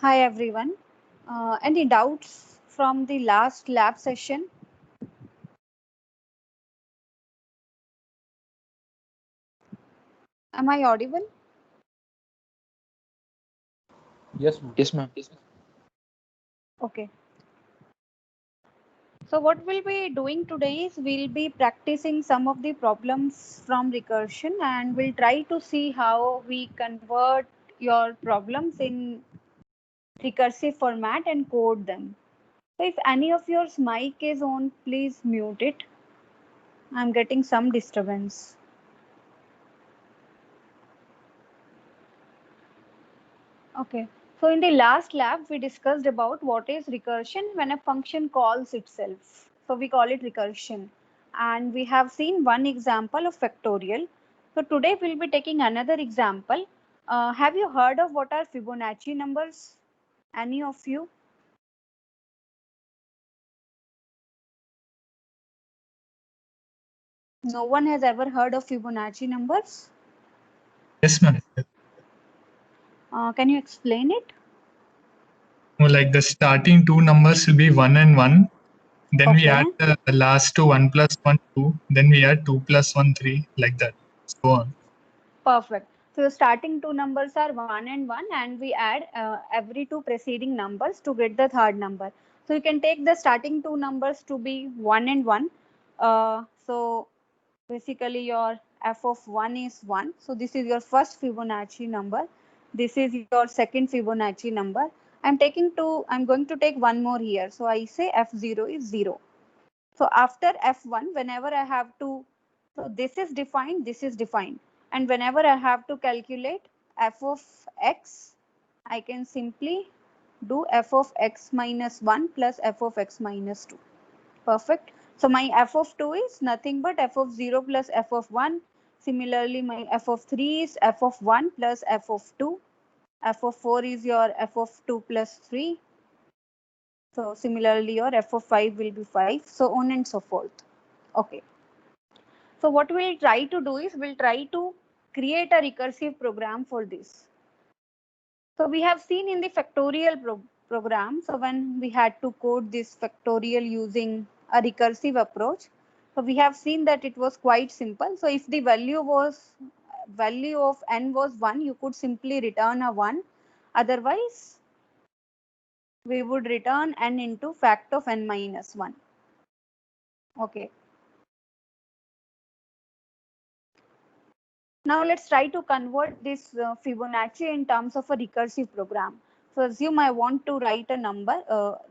Hi everyone. Any doubts from the last lab session? Am I audible? Yes, ma'am. Yes, ma'am. Okay. So what we'll be doing today is we'll be practicing some of the problems from recursion and we'll try to see how we convert your problems in recursive format and code them. So if any of your mic is on, please mute it. I'm getting some disturbance. Okay. So in the last lab, we discussed about what is recursion when a function calls itself. So we call it recursion. And we have seen one example of factorial. So today we'll be taking another example. Have you heard of what are Fibonacci numbers? Any of you? No one has ever heard of Fibonacci numbers? Yes, ma'am. Can you explain it? Like the starting two numbers will be 1 and 1. Then we Okay. add the last two, 1 plus 1, 2. Then we add 2 plus 1, 3, like that. So on. Perfect. So the starting two numbers are 1 and 1 and we add every two preceding numbers to get the third number. So you can take the starting two numbers to be 1 and 1. So basically your f of 1 is 1. So this is your first Fibonacci number. This is your second Fibonacci number. I'm going to take one more here. So I say f0 is 0. So after f1, whenever I have to, so this is defined. And whenever I have to calculate f of x, I can simply do f of x minus 1 plus f of x minus 2. Perfect. So my f of 2 is nothing but f of 0 plus f of 1. Similarly, my f of 3 is f of 1 plus f of 2. F of 4 is your f of 2 plus 3. So similarly, your f of 5 will be 5. So on and so forth. Okay. So what we'll try to do is we'll try to create a recursive program for this. So we have seen in the factorial program, so when we had to code this factorial using a recursive approach, so we have seen that it was quite simple. So if the value of n was 1, you could simply return a 1. Otherwise, we would return n into fact of n minus 1. Okay. Now let's try to convert this Fibonacci in terms of a recursive program. So assume I want to write a number,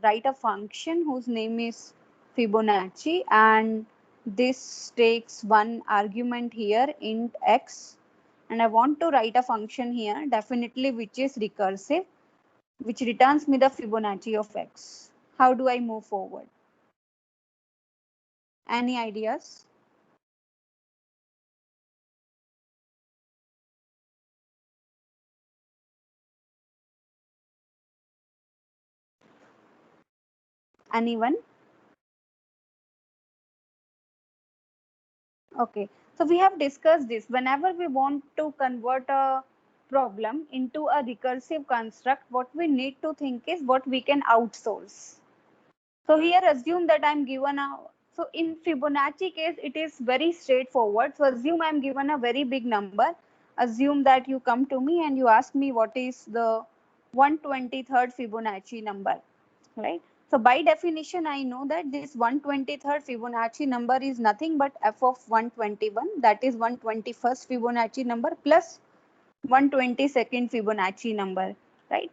write a function whose name is Fibonacci, and this takes one argument here, int x, and I want to write a function here, definitely which is recursive, which returns me the Fibonacci of x. How do I move forward? Any ideas? Anyone? Okay, so we have discussed this. Whenever we want to convert a problem into a recursive construct, what we need to think is what we can outsource. So here assume that I'm given a, so in Fibonacci case, it is very straightforward. So assume I'm given a very big number. Assume that you come to me and you ask me what is the 123rd Fibonacci number, right? So by definition, I know that this 123rd Fibonacci number is nothing but f of 121, that is 121st Fibonacci number plus 122nd Fibonacci number, right?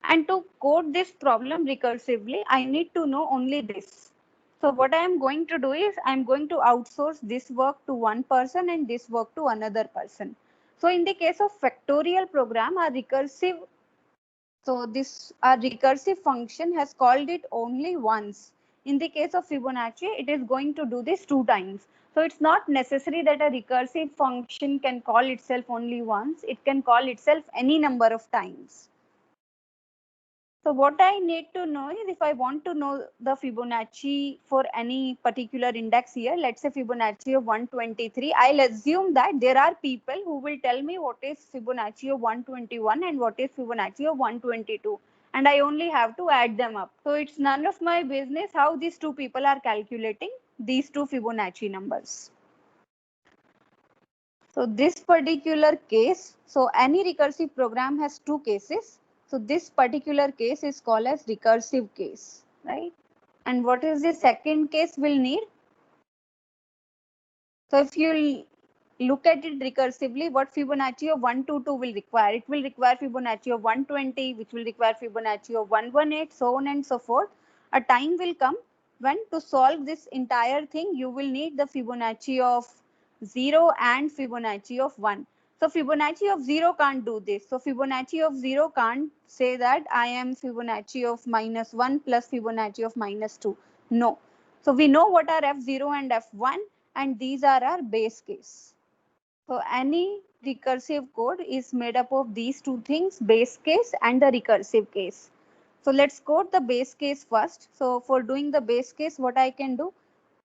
And to code this problem recursively, I need to know only this. So what I am going to do is I'm going to outsource this work to one person and this work to another person. So in the case of factorial program, a recursive, so this a recursive function has called it only once. In the case of Fibonacci, it is going to do this 2 times. So it's not necessary that a recursive function can call itself only once. It can call itself any number of times. So what I need to know is if I want to know the Fibonacci for any particular index here, let's say Fibonacci of 123, I'll assume that there are people who will tell me what is Fibonacci of 121 and what is Fibonacci of 122. and I only have to add them up. So it's none of my business how these two people are calculating these two Fibonacci numbers. So this particular case, so any recursive program has two cases. So this particular case is called as recursive case, right? And what is the second case we'll need? So if you look at it recursively, what Fibonacci of 122 will require? It will require Fibonacci of 120, which will require Fibonacci of 118, so on and so forth. A time will come when to solve this entire thing, you will need the Fibonacci of 0 and Fibonacci of 1. So Fibonacci of 0 can't do this. So Fibonacci of 0 can't say that I am Fibonacci of -1 plus Fibonacci of -2. No. So we know what are F0 and F1, and these are our base case. So any recursive code is made up of these two things, base case and the recursive case. So let's code the base case first. So for doing the base case, what I can do?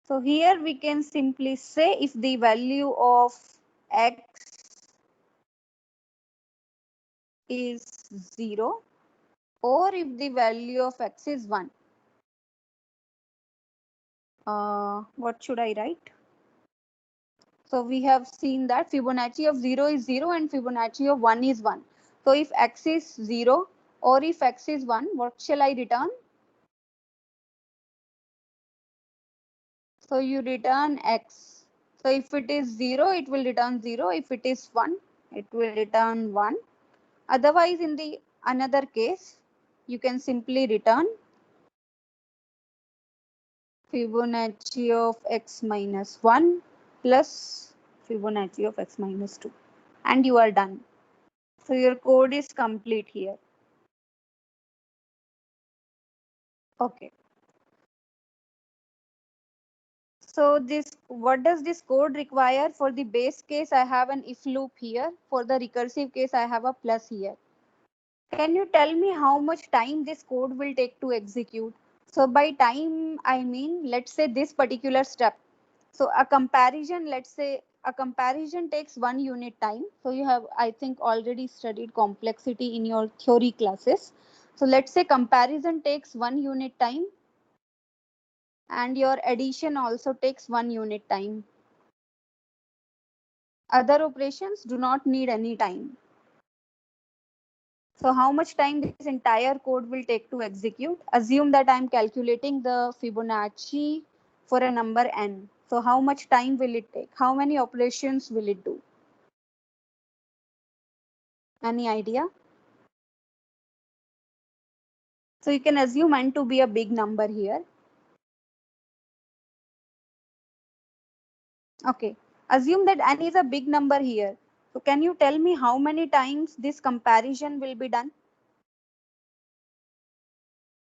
So here we can simply say if the value of x is 0 or if the value of x is 1. What should I write? So we have seen that Fibonacci of 0 is 0 and Fibonacci of 1 is 1. So if x is 0 or if x is 1, what shall I return? So you return x. So if it is 0, it will return 0. If it is 1, it will return 1. Otherwise, in the another case, you can simply return Fibonacci of x minus 1 plus Fibonacci of x minus 2. And you are done. So your code is complete here. Okay. So this, what does this code require? For the base case, I have an if loop here. For the recursive case, I have a plus here. Can you tell me how much time this code will take to execute? So by time, I mean, let's say this particular step. So a comparison, let's say a comparison takes 1 unit time. So you have, I think, already studied complexity in your theory classes. So let's say comparison takes 1 unit time and your addition also takes 1 unit time. Other operations do not need any time. So how much time this entire code will take to execute? Assume that I'm calculating the Fibonacci for a number n. So how much time will it take? How many operations will it do? Any idea? So you can assume n to be a big number here. Okay, assume that n is a big number here. So can you tell me how many times this comparison will be done?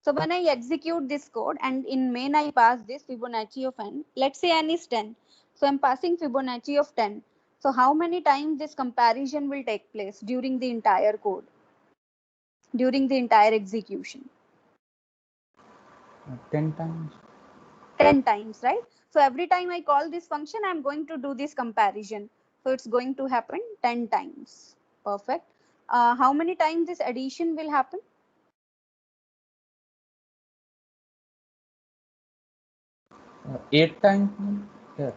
So when I execute this code and in main I pass this Fibonacci of n, let's say n is 10. So I'm passing Fibonacci of 10. So how many times this comparison will take place during the entire code, during the entire execution? 10 times. 10 times, right? So every time I call this function, I'm going to do this comparison. So it's going to happen 10 times. Perfect. How many times this addition will happen? 8 times. Yeah.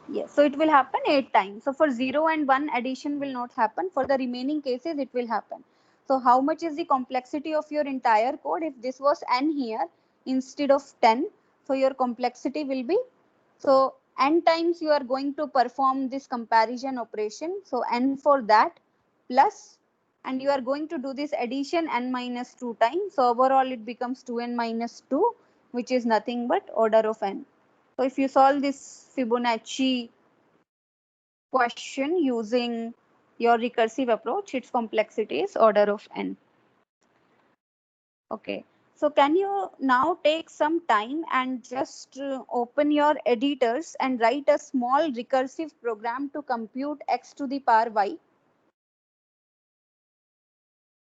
Yes, so it will happen 8 times. So for 0 and 1, addition will not happen. For the remaining cases, it will happen. So how much is the complexity of your entire code? If this was n here instead of 10, so your complexity will be, so n times you are going to perform this comparison operation. So n for that plus, and you are going to do this addition n minus 2 times. So overall it becomes 2n minus 2, which is nothing but order of n. So if you solve this Fibonacci question using your recursive approach, its complexity is order of n. Okay. So can you now take some time and just open your editors and write a small recursive program to compute x to the power y?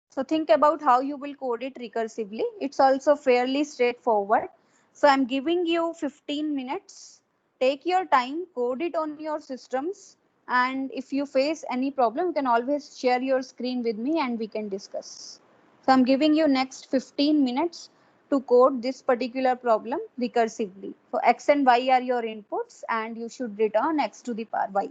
So think about how you will code it recursively. It's also fairly straightforward. So I'm giving you 15 minutes. Take your time, code it on your systems. And if you face any problem, you can always share your screen with me and we can discuss. So I'm giving you next 15 minutes to code this particular problem recursively. So x and y are your inputs and you should return x to the power y.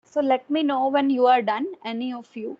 So let me know when you are done, any of you.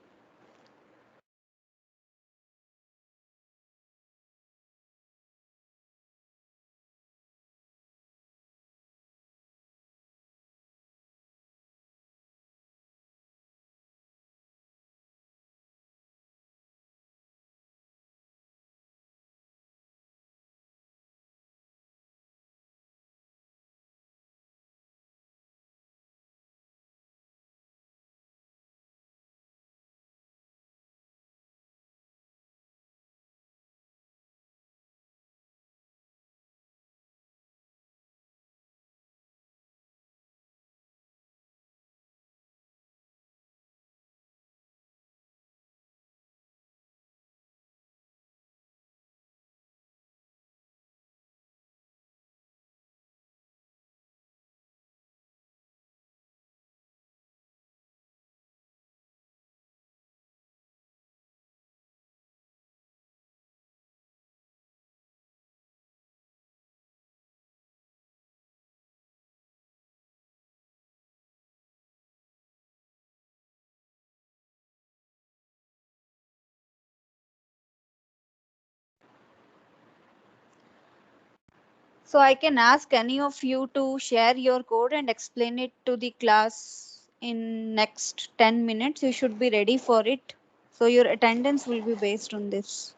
So I can ask any of you to share your code and explain it to the class in next 10 minutes. You should be ready for it. So your attendance will be based on this.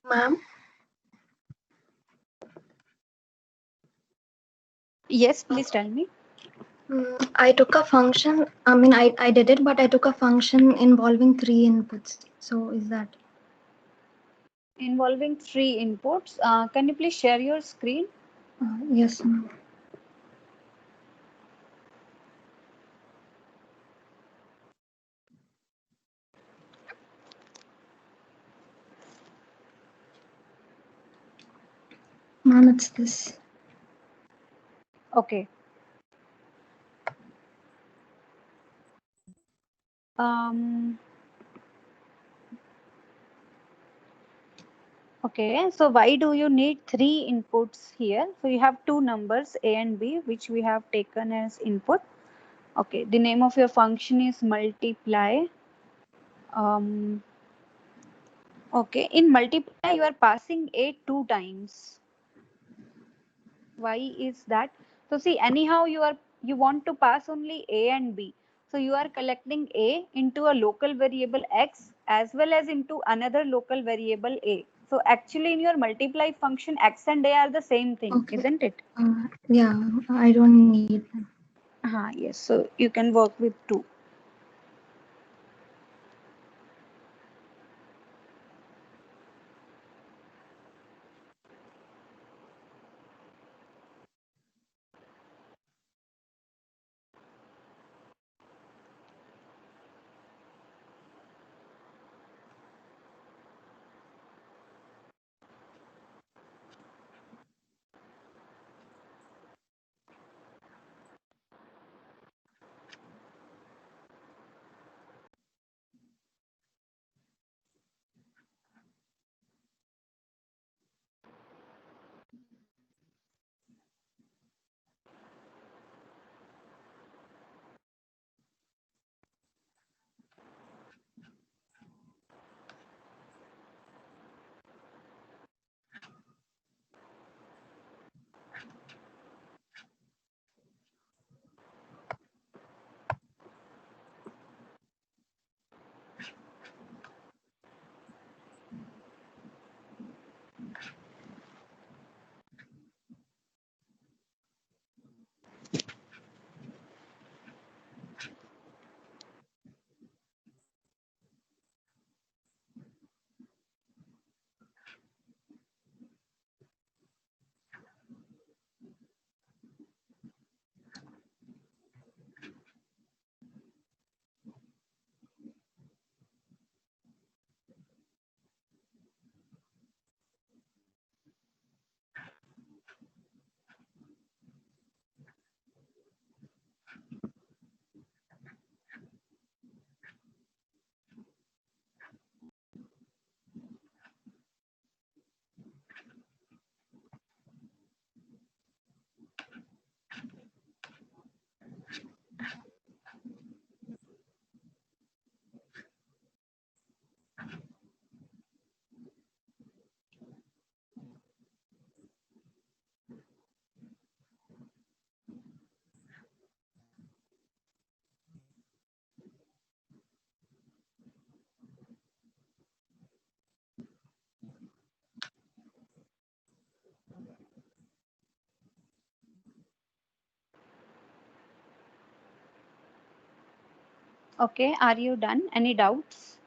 Ma'am, Yes, please tell me. I took a function. I did it, but I took a function involving 3 inputs. So is that? Involving 3 inputs. Can you please share your screen? Yes, ma'am. Ma'am, it's this. Okay. Okay, so why do you need 3 inputs here? So you have two numbers A and B, which we have taken as input. Okay, the name of your function is multiply. Um, okay, in multiply you are passing A 2 times. Why is that? So see, anyhow you want to pass only A and B. So you are collecting A into a local variable X as well as into another local variable A. So actually in your multiply function, X and A are the same thing, Okay. isn't it? Yeah, I don't need them. Yes, so you can work with 2. Okay, are you done? Any doubts?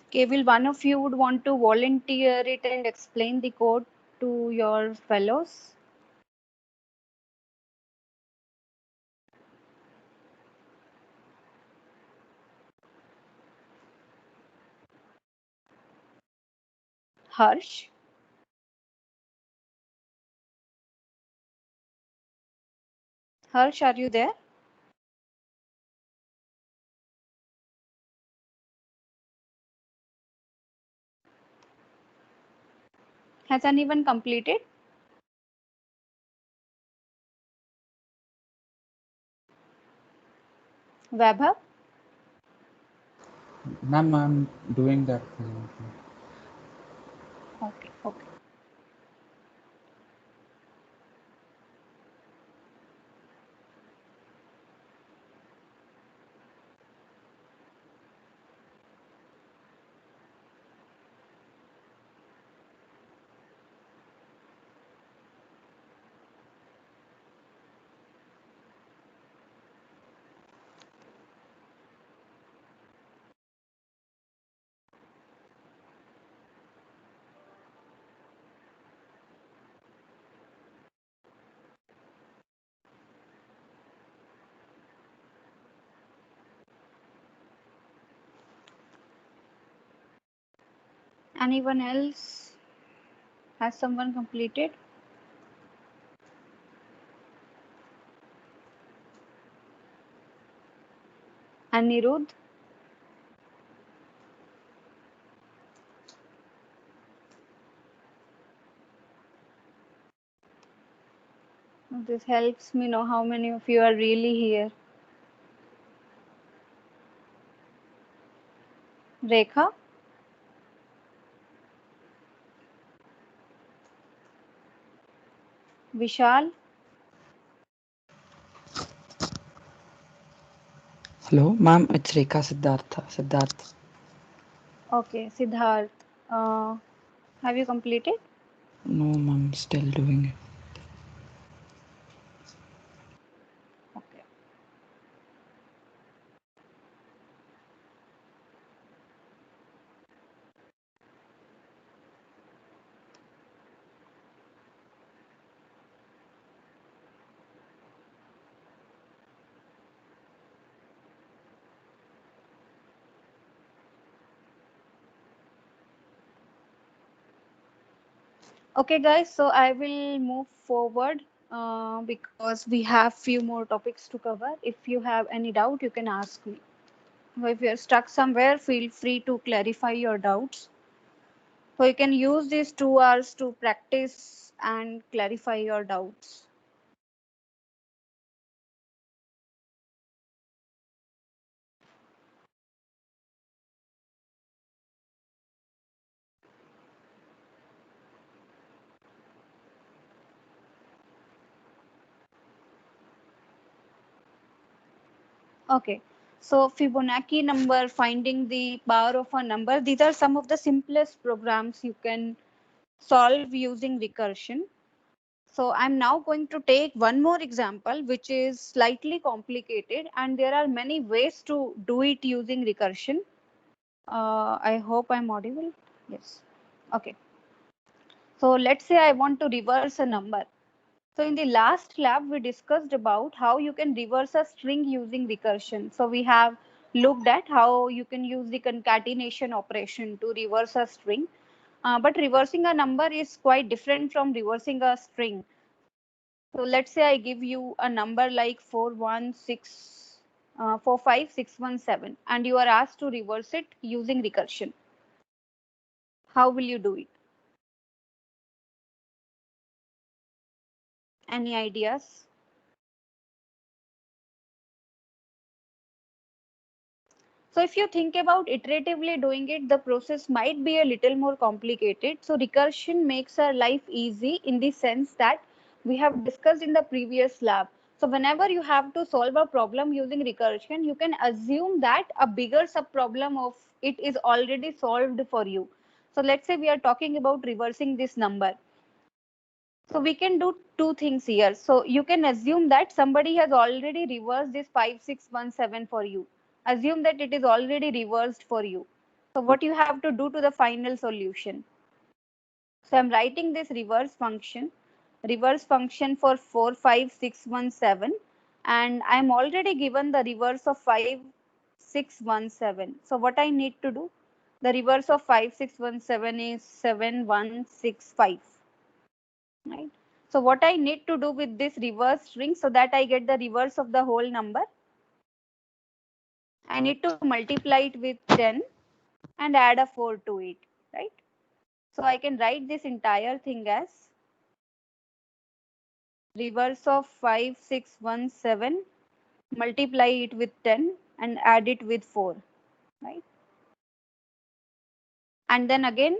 Okay, will one of you would want to volunteer it and explain the code to your fellows? Harsh? Harsh, are you there? Has anyone completed? Vaibhav? Ma'am, I'm doing that presently. Okay, okay. Anyone else? Has someone completed? Anirudh? This helps me know how many of you are really here. Rekha? Vishal? Hello, ma'am. It's Rekha Siddhartha. Siddharth. Okay, Siddharth. Have you completed? No, ma'am. Still doing it. Okay. Okay, guys, so I will move forward because we have few more topics to cover. If you have any doubt, you can ask me. Or if you're stuck somewhere, feel free to clarify your doubts. So you can use these 2 hours to practice and clarify your doubts. Okay, so Fibonacci number, finding the power of a number, these are some of the simplest programs you can solve using recursion. So I'm now going to take one more example, which is slightly complicated, and there are many ways to do it using recursion. I hope I'm audible. Yes. Okay. So let's say I want to reverse a number. So in the last lab, we discussed about how you can reverse a string using recursion. So we have looked at how you can use the concatenation operation to reverse a string. But reversing a number is quite different from reversing a string. So let's say I give you a number like 45617, and you are asked to reverse it using recursion. How will you do it? Any ideas? So if you think about iteratively doing it, the process might be a little more complicated. So recursion makes our life easy in the sense that We have discussed in the previous lab. So whenever you have to solve a problem using recursion, you can assume that a bigger subproblem of it is already solved for you. So let's say we are talking about reversing this number. So we can do two things here. So you can assume that somebody has already reversed this 5617 for you. Assume that it is already reversed for you. So what you have to do to the final solution? So I'm writing this reverse function for 45617, and I'm already given the reverse of 5617. So what I need to do? The reverse of 5617 is 7165. Right? So what I need to do with this reverse string so that I get the reverse of the whole number? I need to multiply it with 10 and add a 4 to it, right? So I can write this entire thing as reverse of 5617, multiply it with 10 and add it with 4, right? And then again,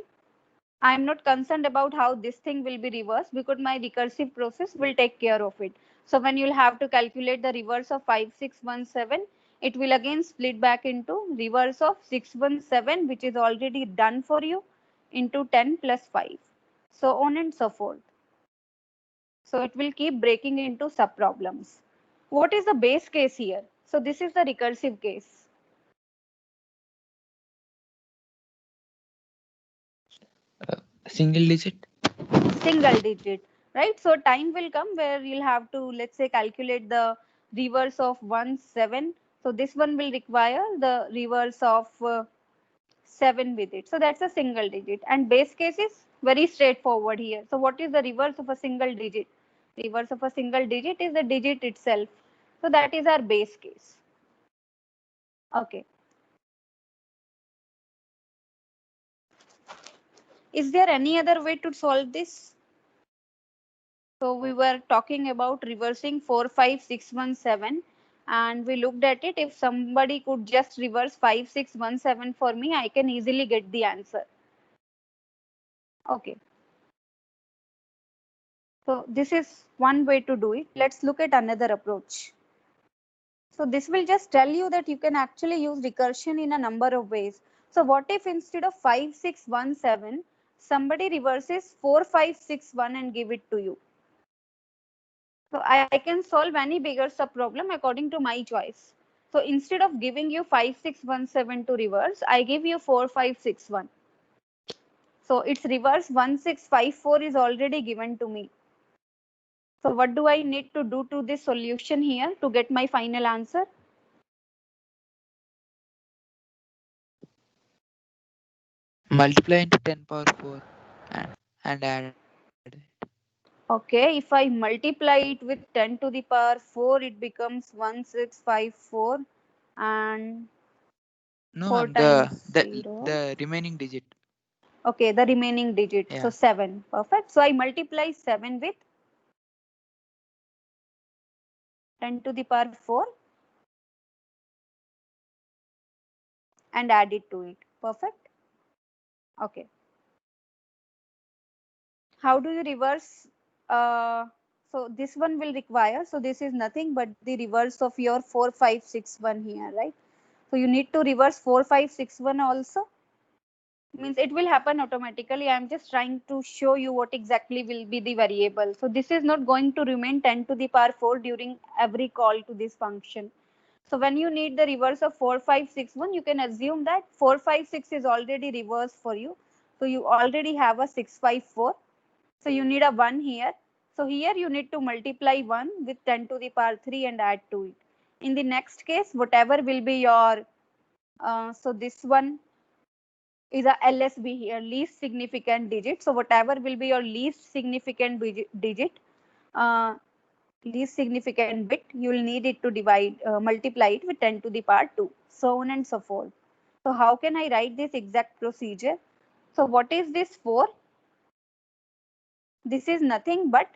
I'm not concerned about how this thing will be reversed because my recursive process will take care of it. So when you'll have to calculate the reverse of 5617, it will again split back into reverse of 617, which is already done for you, into 10 plus 5. So on and so forth. So it will keep breaking into subproblems. What is the base case here? So this is the recursive case. Single digit. Single digit, right? So time will come where you'll have to, let's say, calculate the reverse of 17. So this one will require the reverse of 7 with it. So that's a single digit. And base case is very straightforward here. So what is the reverse of a single digit? Reverse of a single digit is the digit itself. So that is our base case. Okay. Is there any other way to solve this? So we were talking about reversing 45617 and we looked at it. If somebody could just reverse 5617 for me, I can easily get the answer. Okay. So this is one way to do it. Let's look at another approach. So this will just tell you that you can actually use recursion in a number of ways. So what if instead of 5617, somebody reverses 4561 and give it to you? So I can solve any bigger subproblem according to my choice. So instead of giving you 5617 to reverse, I give you 4561. So its reverse 1654 is already given to me. So what do I need to do to this solution here to get my final answer? Multiply into 10 power 4 and add. Okay, if I multiply it with 10 to the power 4, it becomes 1654 and No, 4 ma'am, times 0. the remaining digit. Okay, the remaining digit. Yeah. So 7. Perfect. So I multiply 7 with 10 to the power 4 and add it to it. Perfect. Okay. How do you reverse? So this one will require. So this is nothing but the reverse of your 4561 here, right? So you need to reverse 4561 also. Means it will happen automatically. I'm just trying to show you what exactly will be the variable. So this is not going to remain 10 to the power 4 during every call to this function. So when you need the reverse of 4561, you can assume that 456 is already reversed for you. So you already have a 654. So you need a 1 here. So here you need to multiply 1 with 10 to the power 3 and add to it. In the next case, whatever will be your, so this one is a LSB here, least significant digit. So whatever will be your least significant digit, uh, least significant bit, you will need it to multiply it with 10 to the power 2, so on and so forth. So how can I write this exact procedure? So what is this 4? This is nothing but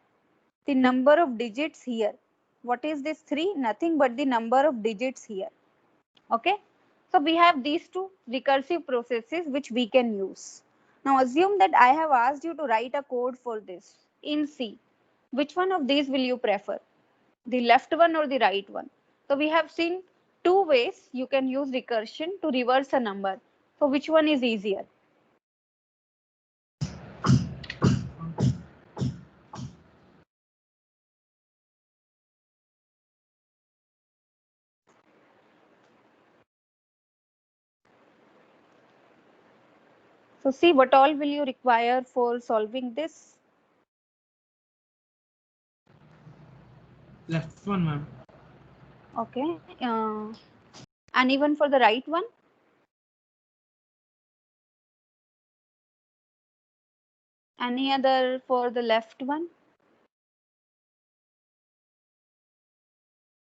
the number of digits here. What is this 3? Nothing but the number of digits here. Okay. So we have these two recursive processes which we can use. Now assume that I have asked you to write a code for this in C. Which one of these will you prefer? The left one or the right one? So we have seen two ways you can use recursion to reverse a number. So which one is easier? So see, what all will you require for solving this? Left one, ma'am. Okay. And even for the right one? Any other for the left one?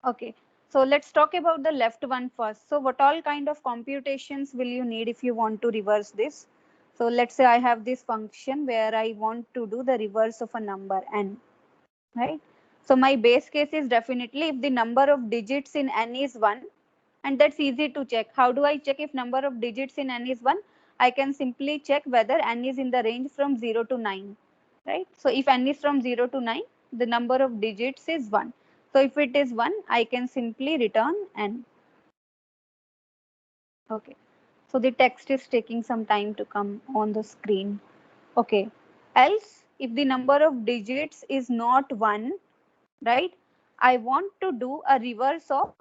Okay. So let's talk about the left one first. So what all kind of computations will you need if you want to reverse this? So let's say I have this function where I want to do the reverse of a number n, right? So my base case is definitely if the number of digits in n is 1, and that's easy to check. How do I check if number of digits in n is 1? I can simply check whether n is in the range from 0 to 9, right? So if n is from 0 to 9, the number of digits is 1. So if it is 1, I can simply return n. Okay. So the text is taking some time to come on the screen. Okay. Else, if the number of digits is not 1, right? I want to do a reverse of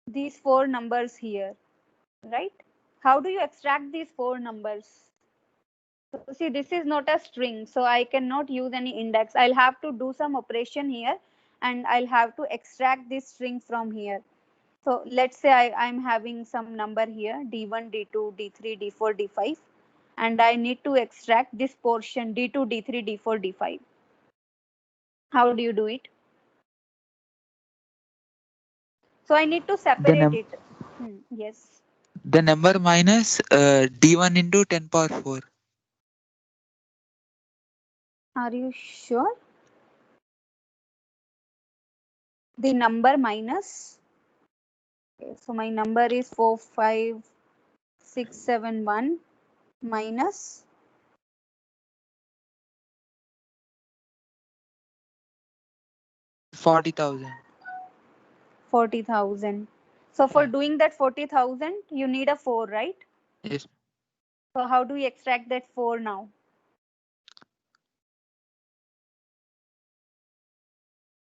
these four numbers here, right? How do you extract these four numbers? So see, this is not a string, so I cannot use any index. I'll have to do some operation here and I'll have to extract this string from here. So let's say I'm having some number here, D1, D2, D3, D4, D5, and I need to extract this portion D2, D3, D4, D5. How do you do it? So I need to separate it. Yes. The number minus d1 into 10 power 4. Are you sure? The number minus. Okay, so my number is 45671 minus 40,000. 40,000. So for Yeah. doing that 40,000, you need a 4, right? Yes. So how do we extract that 4 now?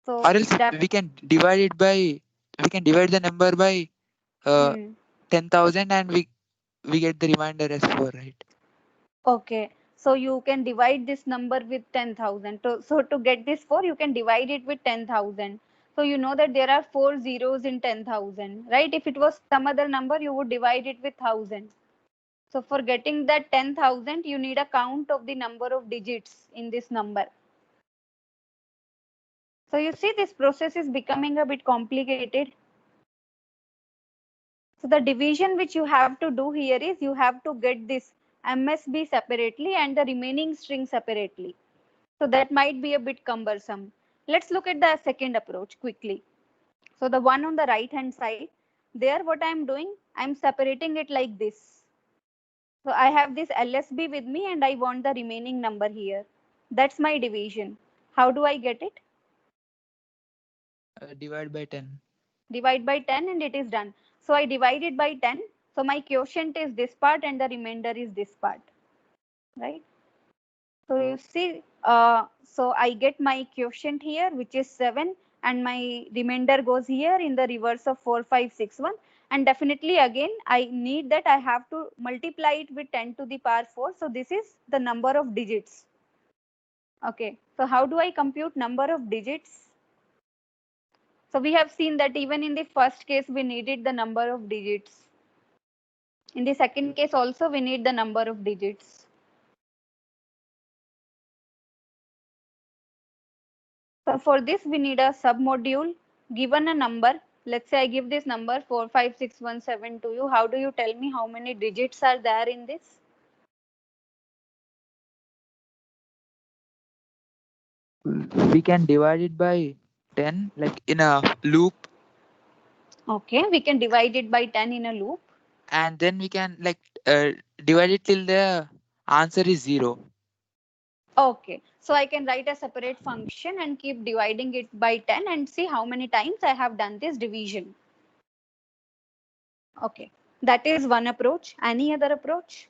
So Or else that, we can divide the number by 10,000 and we get the remainder as 4, right? okay. So you can divide this number with 10,000. So to get this 4, you can divide it with 10,000. So you know that there are 4 zeros in 10,000, right? If it was some other number, you would divide it with 1,000. So for getting that 10,000, you need a count of the number of digits in this number. So you see this process is becoming a bit complicated. So the division which you have to do here is you have to get this MSB separately and the remaining string separately. So that might be a bit cumbersome. Let's look at the second approach quickly. So the one on the right hand side, there what I'm doing, I'm separating it like this. So I have this LSB with me and I want the remaining number here. That's my division. How do I get it? Divide by 10. Divide by 10 and it is done. So I divide it by 10. So my quotient is this part and the remainder is this part, right? So you see, so I get my quotient here, which is 7, and my remainder goes here in the reverse of 4561. And definitely again, I need that I have to multiply it with 10 to the power 4. So this is the number of digits. Okay, so how do I compute number of digits? So we have seen that even in the first case, we needed the number of digits. In the second case also, we need the number of digits. So for this, we need a submodule. Given a number, let's say I give this number 45617 to you. How do you tell me how many digits are there in this? We can divide it by 10, like in a loop, Okay, we can divide it by 10 in a loop. and then we can divide it till the answer is 0. Okay, so I can write a separate function and keep dividing it by 10 and see how many times I have done this division. Okay, that is one approach. Any other approach?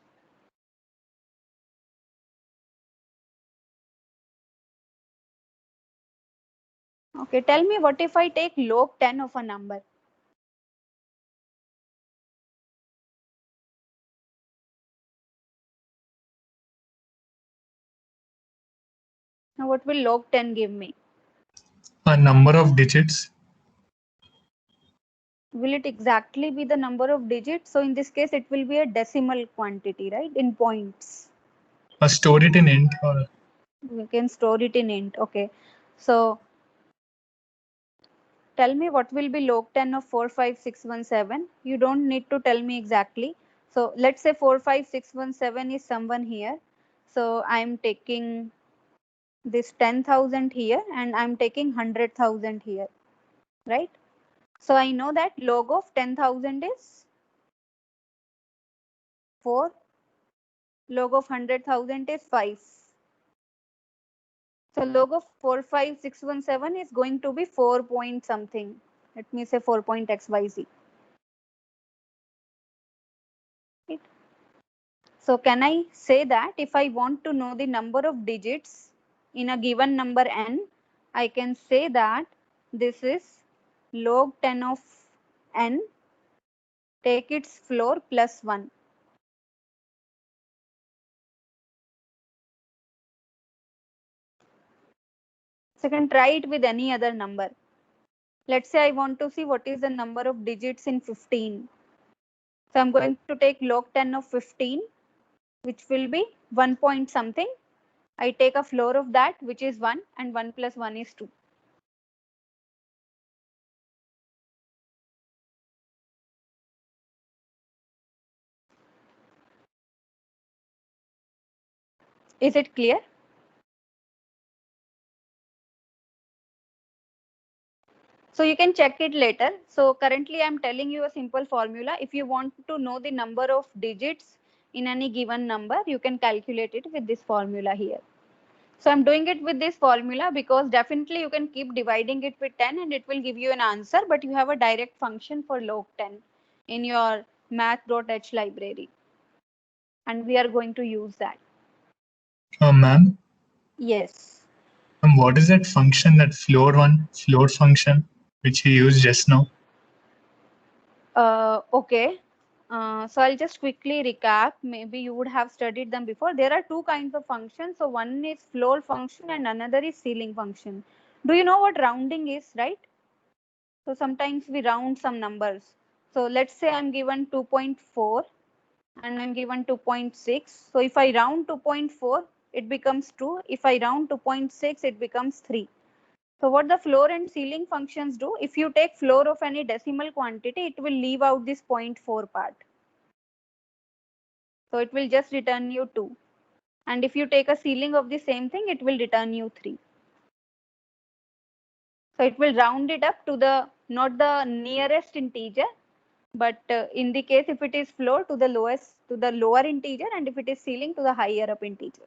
Okay, tell me, what if I take log 10 of a number? Now what will log 10 give me? A number of digits. Will it exactly be the number of digits? So in this case, it will be a decimal quantity, right? In points. Store it in int. Or We can store it in int. Okay. So tell me what will be log 10 of 45617. You don't need to tell me exactly. So let's say 45617 is someone here. So I'm taking this 10,000 here and I'm taking 100,000 here, right? So I know that log of 10,000 is 4. Log of 100,000 is 5. So log of 45617 is going to be 4 point something. Let me say 4.xyz. Right? So can I say that if I want to know the number of digits in a given number n, I can say that this is log 10 of n, take its floor plus 1. So I can try it with any other number. Let's say I want to see what is the number of digits in 15. So I'm going to take log 10 of 15, which will be 1 point something. I take a floor of that, which is 1, and 1 plus 1 is 2. Is it clear? So you can check it later. So currently I'm telling you a simple formula. If you want to know the number of digits in any given number, you can calculate it with this formula here. So I'm doing it with this formula because definitely you can keep dividing it with 10 and it will give you an answer, but you have a direct function for log 10 in your math.h library. And we are going to use that. ma'am, Yes. what is that function, that floor function, which you used just now? Okay. So I'll just quickly recap. Maybe you would have studied them before. There are two kinds of functions. So one is floor function and another is ceiling function. Do you know what rounding is, right? So sometimes we round some numbers. So let's say I'm given 2.4 and I'm given 2.6. So if I round 2.4, it becomes 2. If I round 2.6, it becomes 3. So what the floor and ceiling functions do, if you take floor of any decimal quantity, it will leave out this 0.4 part. So it will just return you 2. And if you take a ceiling of the same thing, it will return you 3. So it will round it up to the, not the nearest integer, but in the case if it is floor, to the lowest, to the lower integer, and if it is ceiling, to the higher up integer.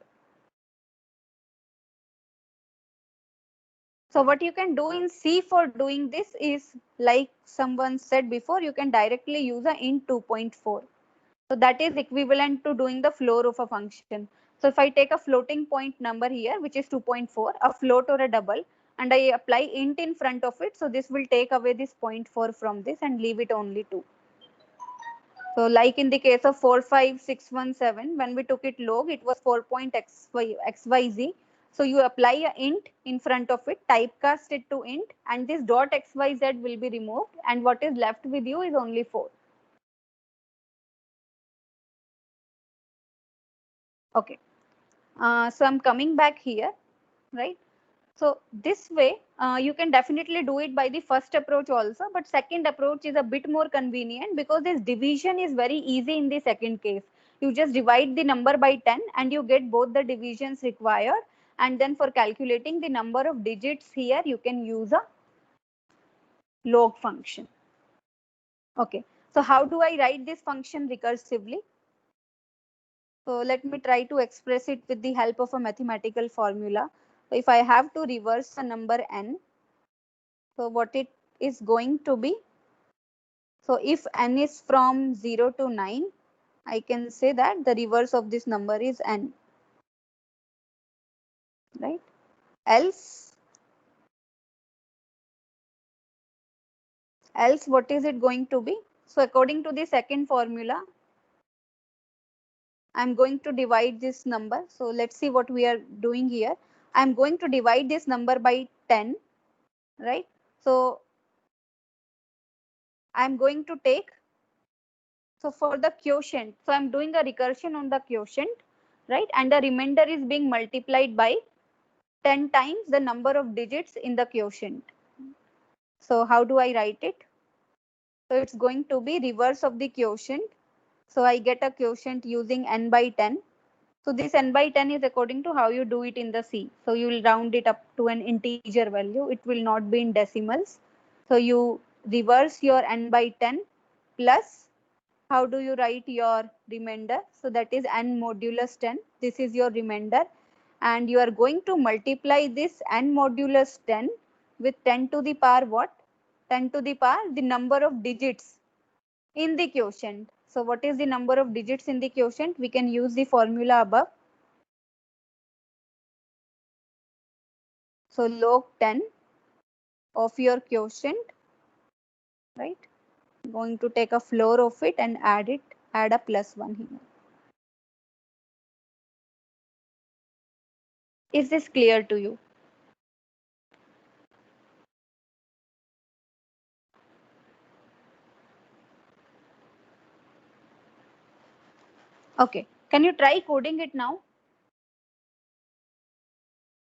So what you can do in C for doing this is, like someone said before, you can directly use a int 2.4. So that is equivalent to doing the floor of a function. So if I take a floating point number here, which is 2.4, a float or a double, and I apply int in front of it, so this will take away this 0.4 from this and leave it only 2. So like in the case of 45617, when we took it log, it was 4.xyz. So you apply a int in front of it, typecast it to int, and this dot xyz will be removed, and what is left with you is only 4. Okay. So I'm coming back here, right? So this way, you can definitely do it by the first approach also, but second approach is a bit more convenient because this division is very easy in the second case. You just divide the number by 10 and you get both the divisions required. And then for calculating the number of digits here, you can use a log function. Okay, so how do I write this function recursively? So let me try to express it with the help of a mathematical formula. So if I have to reverse a number n, so what it is going to be? So if n is from 0 to 9, I can say that the reverse of this number is n, right? Else what is it going to be? So according to the second formula, I'm going to divide this number. So let's see what we are doing here. I'm going to divide this number by 10, right? So I'm going to take, so for the quotient, so I'm doing a recursion on the quotient, right? And the remainder is being multiplied by 10 times the number of digits in the quotient. So how do I write it? So it's going to be reverse of the quotient. So I get a quotient using n by 10. So this n by 10 is according to how you do it in the C. So you will round it up to an integer value. It will not be in decimals. So you reverse your n by 10 plus, how do you write your remainder? So that is n modulus 10. This is your remainder. And you are going to multiply this n modulus 10 with 10 to the power what? 10 to the power the number of digits in the quotient. So what is the number of digits in the quotient? We can use the formula above. So log 10 of your quotient, right? Going to take a floor of it and add a plus 1 here. Is this clear to you? Okay, can you try coding it now?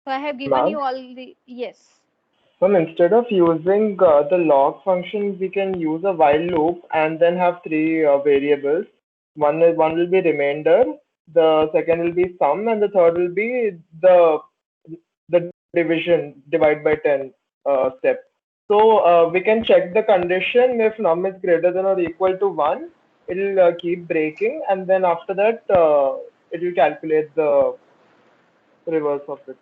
So I have given Ma'am? you all the, yes. So instead of using the log function, we can use a while loop and then have three variables. One will be remainder, the second will be sum, and the third will be the division, divide by 10 step. So we can check the condition. If num is greater than or equal to 1, it'll keep breaking, and then after that it will calculate the reverse of it.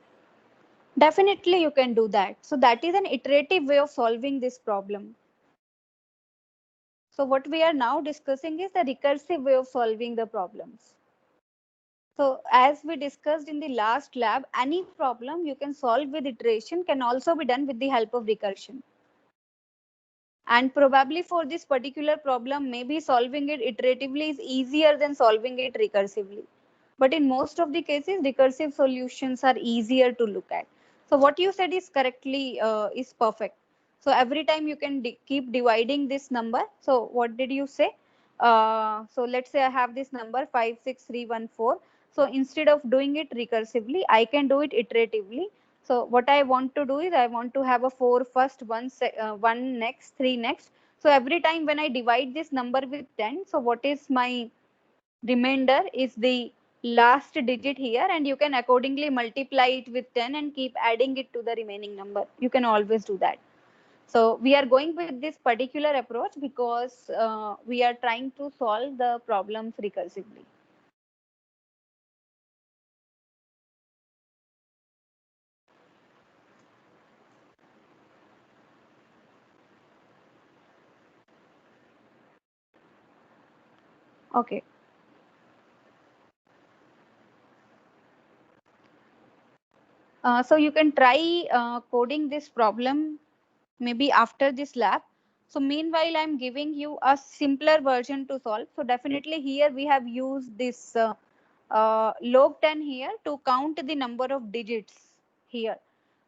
Definitely you can do that. So that is an iterative way of solving this problem. So what we are now discussing is the recursive way of solving the problems. So as we discussed in the last lab, any problem you can solve with iteration can also be done with the help of recursion. And probably for this particular problem, maybe solving it iteratively is easier than solving it recursively. But in most of the cases, recursive solutions are easier to look at. So what you said is correctly, is perfect. So every time you can keep dividing this number. So what did you say? So let's say I have this number 56314. So instead of doing it recursively, I can do it iteratively. So what I want to do is I want to have a 4 first, one next, 3 next. So every time when I divide this number with 10, so what is my remainder is the last digit here, and you can accordingly multiply it with 10 and keep adding it to the remaining number. You can always do that. So we are going with this particular approach because we are trying to solve the problems recursively. Okay. So you can try coding this problem maybe after this lab. So meanwhile, I'm giving you a simpler version to solve. So definitely here we have used this log 10 here to count the number of digits here.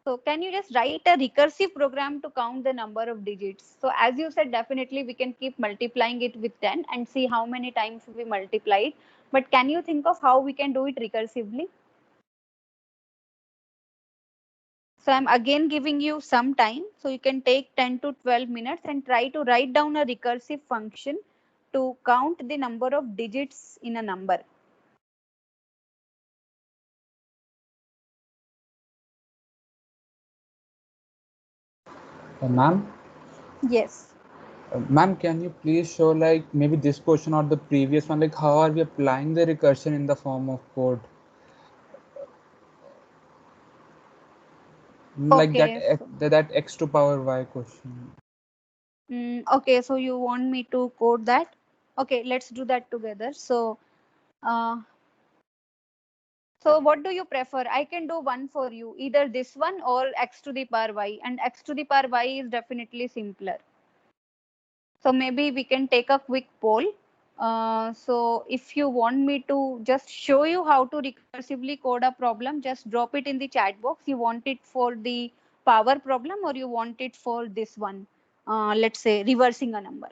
So can you just write a recursive program to count the number of digits? So as you said, definitely we can keep multiplying it with 10 and see how many times we multiply it. But can you think of how we can do it recursively? So I'm again giving you some time. So you can take 10 to 12 minutes and try to write down a recursive function to count the number of digits in a number. Ma'am, Yes. Ma'am, can you please show like maybe this question or the previous one, like how are we applying the recursion in the form of code? Like that Okay. that x to power y question. Okay, so you want me to code that? Okay, let's do that together. So, what do you prefer? I can do one for you, either this one or x to the power y, and x to the power y is definitely simpler. So maybe we can take a quick poll. So if you want me to just show you how to recursively code a problem, just drop it in the chat box. You want it for the power problem or you want it for this one? Let's say reversing a number.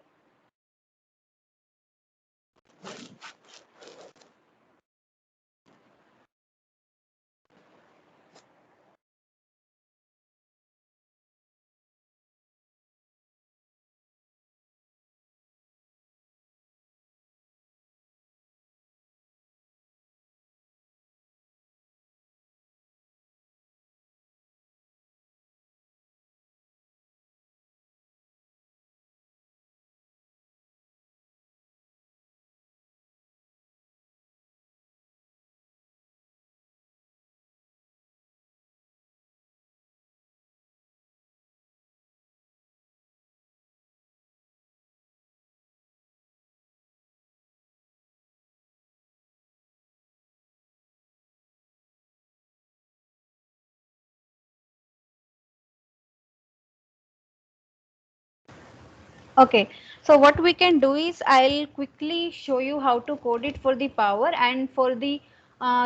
Okay, so what we can do is I'll quickly show you how to code it for the power, and for the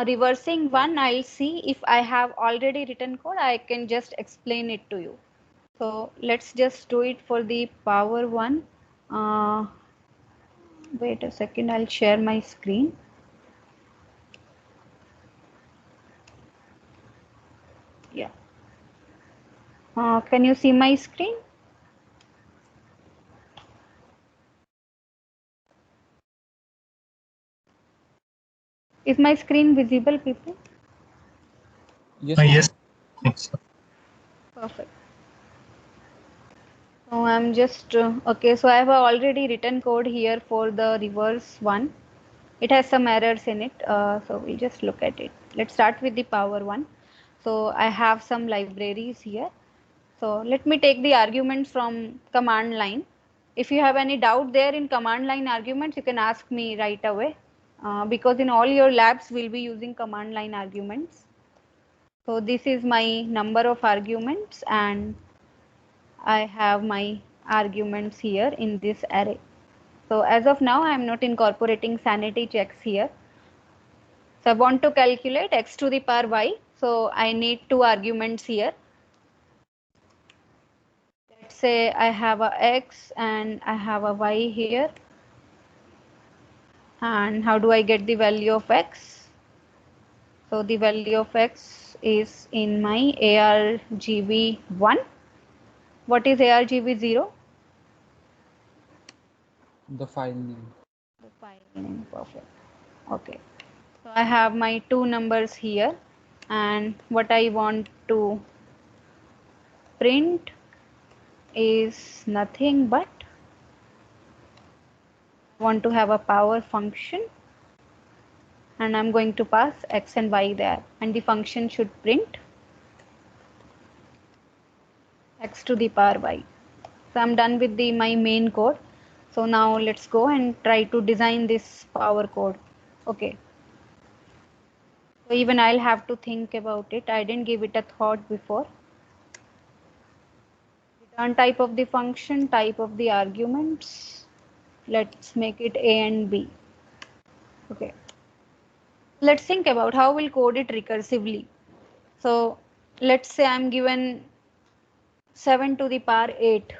reversing one, I'll see if I have already written code, I can just explain it to you. So let's just do it for the power one. Wait a second, I'll share my screen. Yeah. Can you see my screen? Is my screen visible, people? Yes. Yes. Yes. Perfect. So I'm just okay. So I have already written code here for the reverse one. It has some errors in it. So we'll just look at it. Let's start with the power one. So I have some libraries here. So let me take the arguments from command line. If you have any doubt there in command line arguments, you can ask me right away. Because in all your labs, we'll be using command line arguments. So this is my number of arguments and I have my arguments here in this array. So as of now, I am not incorporating sanity checks here. So I want to calculate x to the power y. So I need two arguments here. Let's say I have a x and I have a y here. And how do I get the value of x? So the value of x is in my argv1. What is argv0? The file name. The file name. Perfect. Okay. So I have my two numbers here, and what I want to print is nothing but I want to have a power function, and I'm going to pass x and y there, and the function should print x to the power y. So I'm done with my main code. So now let's go and try to design this power code. Okay. So even I'll have to think about it. I didn't give it a thought before. Return type of the function, type of the arguments. Let's make it A and B. Okay. Let's think about how we'll code it recursively. So let's say I'm given 7 to the power 8.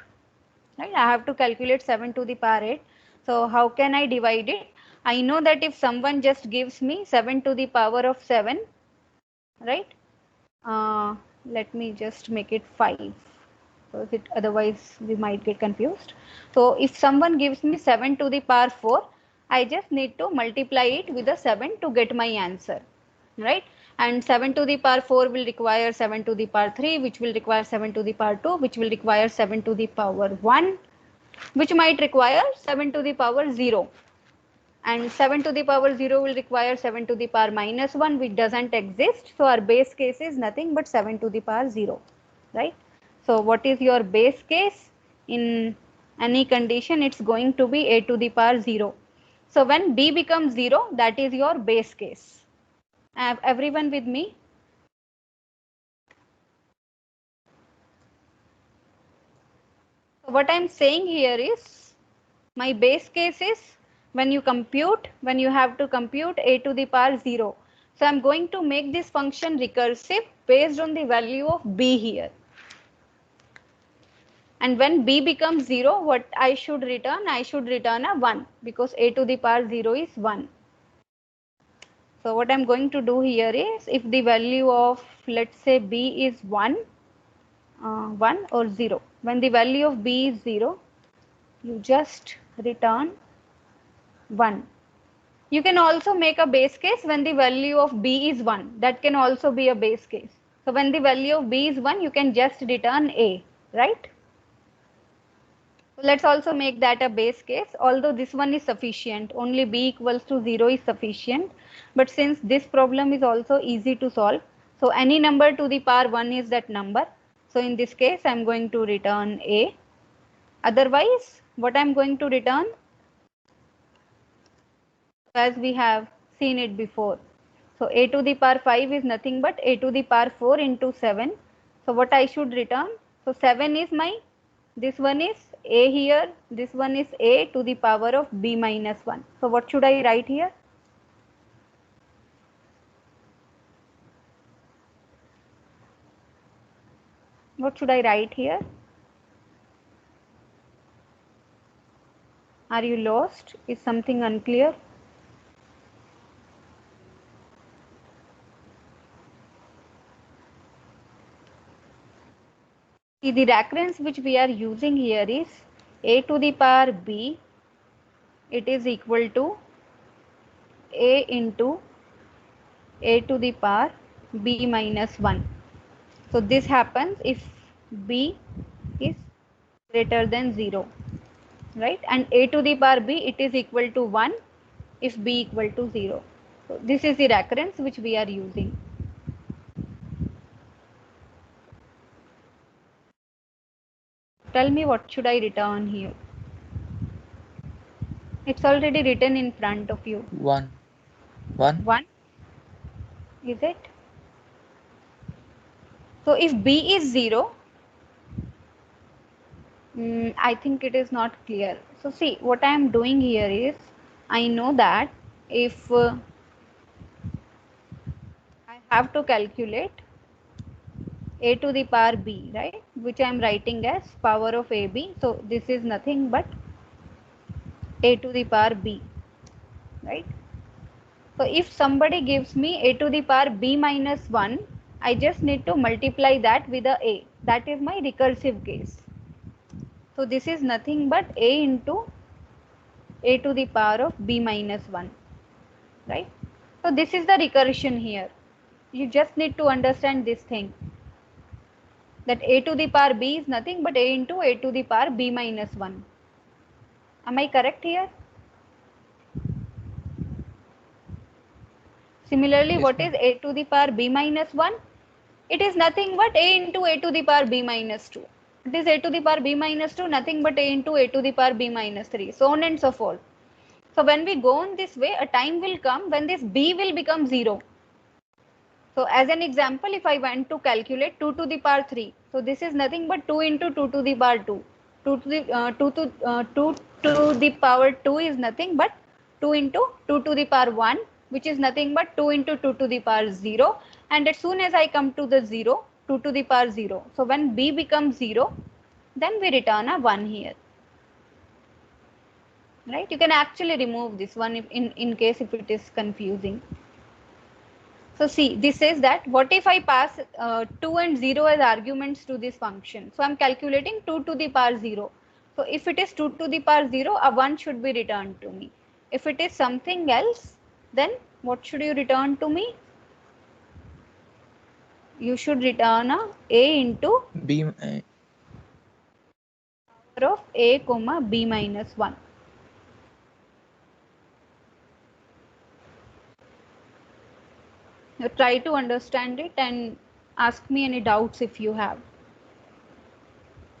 Right? I have to calculate 7 to the power 8. So how can I divide it? I know that if someone just gives me 7 to the power of 7, right? Let me just make it 5. So otherwise we might get confused. So if someone gives me 7 to the power 4, I just need to multiply it with a 7 to get my answer, right? And 7 to the power 4 will require 7 to the power 3, which will require 7 to the power 2, which will require 7 to the power 1. which might require 7 to the power 0. And 7 to the power 0 will require 7 to the power minus 1, which doesn't exist. So our base case is nothing but 7 to the power 0, right? So what is your base case? In any condition, it's going to be a to the power 0. So when b becomes 0, that is your base case. Everyone with me? So what I'm saying here is, my base case is when you have to compute a to the power 0. So I'm going to make this function recursive based on the value of b here. And when b becomes 0, what I should return? I should return a 1, because a to the power 0 is 1. So what I'm going to do here is, if the value of, let's say, b is 1 or 0, when the value of b is 0, you just return 1. You can also make a base case when the value of b is 1. That can also be a base case. So when the value of b is 1, you can just return a, right? So let's also make that a base case, although this one is sufficient. Only b equals to 0 is sufficient. But since this problem is also easy to solve, so any number to the power 1 is that number. So in this case, I'm going to return a. Otherwise, what I'm going to return? As we have seen it before. So a to the power 5 is nothing but a to the power 4 into 7. So what I should return? So 7 is this one is a here, this one is a to the power of b minus 1. So what should I write here? What should I write here? Are you lost? Is something unclear? See, the recurrence which we are using here is a to the power b, it is equal to a into a to the power b minus 1. So this happens if b is greater than 0, right? And a to the power b, it is equal to 1 if b equal to 0. So this is the recurrence which we are using. Tell me, what should I return here? It's already written in front of you. 1. 1? Is it? So if b is 0, I think it is not clear. So see, what I am doing here is, I know that if I have to calculate a to the power b, right, which I am writing as power of ab. So this is nothing but a to the power b, right? So if somebody gives me a to the power b minus 1, I just need to multiply that with a. That is my recursive case. So this is nothing but a into a to the power of b minus 1, right? So this is the recursion here. You just need to understand this thing, that a to the power b is nothing but a into a to the power b minus 1. Am I correct here? Similarly, Yes, what ma'am. is a to the power b minus 1? It is nothing but a into a to the power b minus 2. It is a to the power b minus 2, nothing but a into a to the power b minus 3, so on and so forth. So when we go on this way, a time will come when this b will become 0. So as an example, if I want to calculate 2 to the power 3, so this is nothing but 2 into 2 to the power 2. 2 to the power 2 is nothing but 2 into 2 to the power 1, which is nothing but 2 into 2 to the power 0. And as soon as I come to the 0, 2 to the power 0. So when b becomes 0, then we return a 1 here. Right? You can actually remove this one in case if it is confusing. So see, this says that what if I pass 2 and 0 as arguments to this function? So I'm calculating 2 to the power 0. So if it is 2 to the power 0, a 1 should be returned to me. If it is something else, then what should you return to me? You should return a into B, power of a comma b minus 1. You try to understand it and ask me any doubts if you have,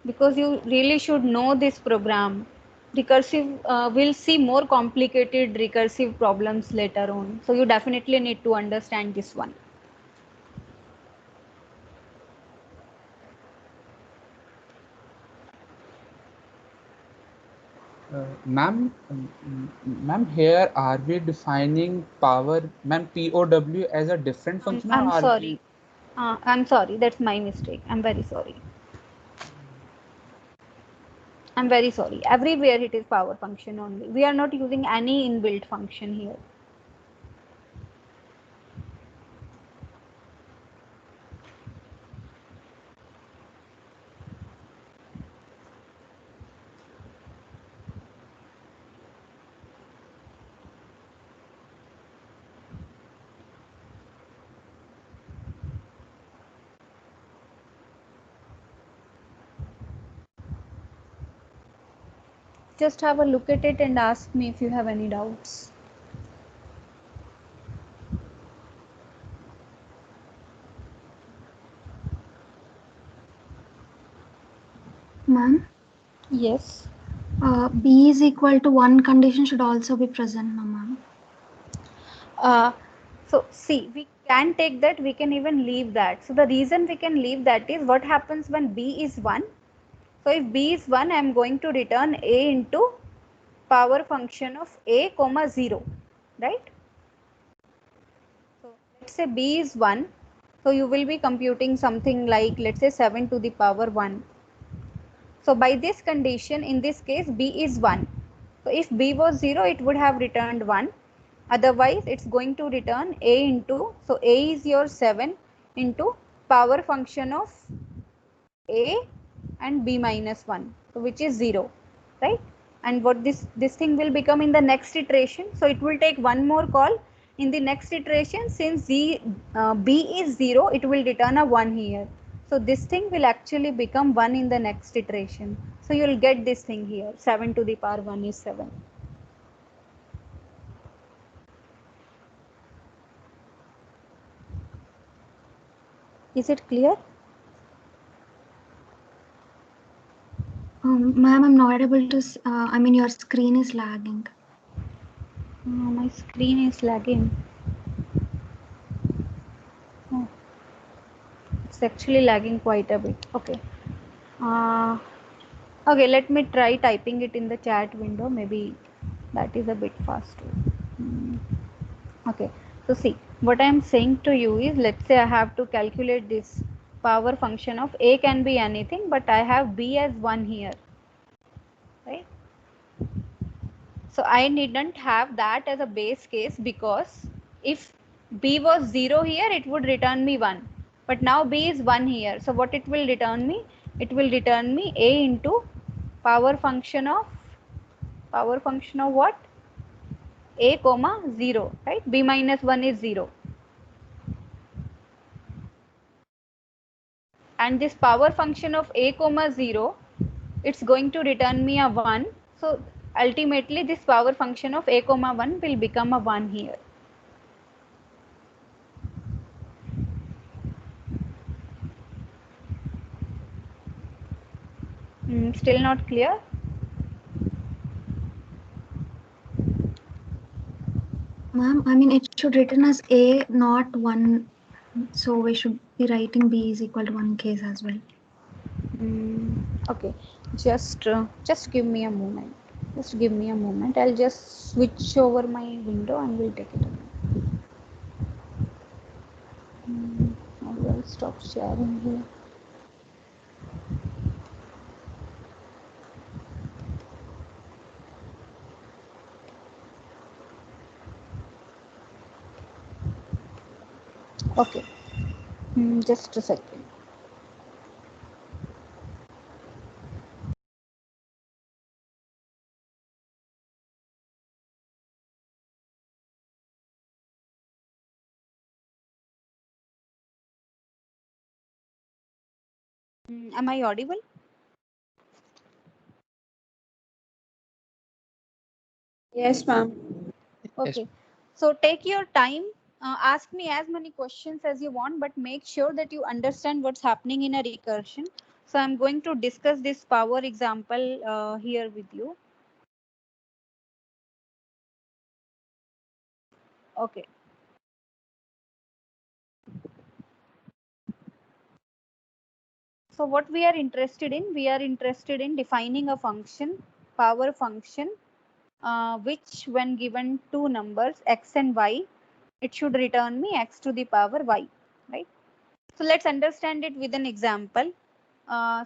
because you really should know this program. Recursive, we'll see more complicated recursive problems later on, so you definitely need to understand this one. Ma'am, here are we defining power, ma'am, POW as a different function, or I'm are sorry. I'm sorry, that's my mistake. I'm very sorry. I'm very sorry. Everywhere it is power function only. We are not using any inbuilt function here. Just have a look at it and ask me if you have any doubts. Ma'am, Yes. b is equal to 1 condition should also be present, no, ma'am. So see, we can take that, we can even leave that. So the reason we can leave that is what happens when b is 1. So if b is 1, I am going to return a into power function of a comma 0, right? So let's say b is 1. So you will be computing something like, let's say 7 to the power 1. So by this condition, in this case, b is 1. So if b was 0, it would have returned 1. Otherwise, it's going to return a into, so a is your 7 into power function of a and b minus 1, so which is 0, right? And what this thing will become in the next iteration. So it will take one more call in the next iteration. Since b is 0, it will return a 1 here. So this thing will actually become 1 in the next iteration. So you will get this thing here, 7 to the power 1 is 7. Is it clear? Ma'am, I'm not able to, I mean, your screen is lagging. My screen is lagging. Oh, it's actually lagging quite a bit. Okay. Okay, let me try typing it in the chat window. Maybe that is a bit faster. Okay, so see, what I am saying to you is, let's say I have to calculate this power function of a, can be anything, but I have b as 1 here, right? So I needn't have that as a base case, because if b was 0 here, it would return me 1. But now b is 1 here. So what it will return me? It will return me a into power function of what? A comma 0, right? B minus 1 is 0. And this power function of a comma 0, it's going to return me a 1. So ultimately this power function of a comma 1 will become a 1 here. Still not clear? Ma'am, I mean, it should written as a, not 1. So we should be writing b is equal to 1 case as well. Okay, just give me a moment. Just give me a moment. I'll just switch over my window and we'll take it away. I will stop sharing here. Okay, just a second. Am I audible? Yes, ma'am. Okay. So take your time. Ask me as many questions as you want, but make sure that you understand what's happening in a recursion. So I'm going to discuss this power example here with you. Okay. So what we are interested in defining a function, power function, which when given two numbers x and y, it should return me x to the power y, right? So let's understand it with an example.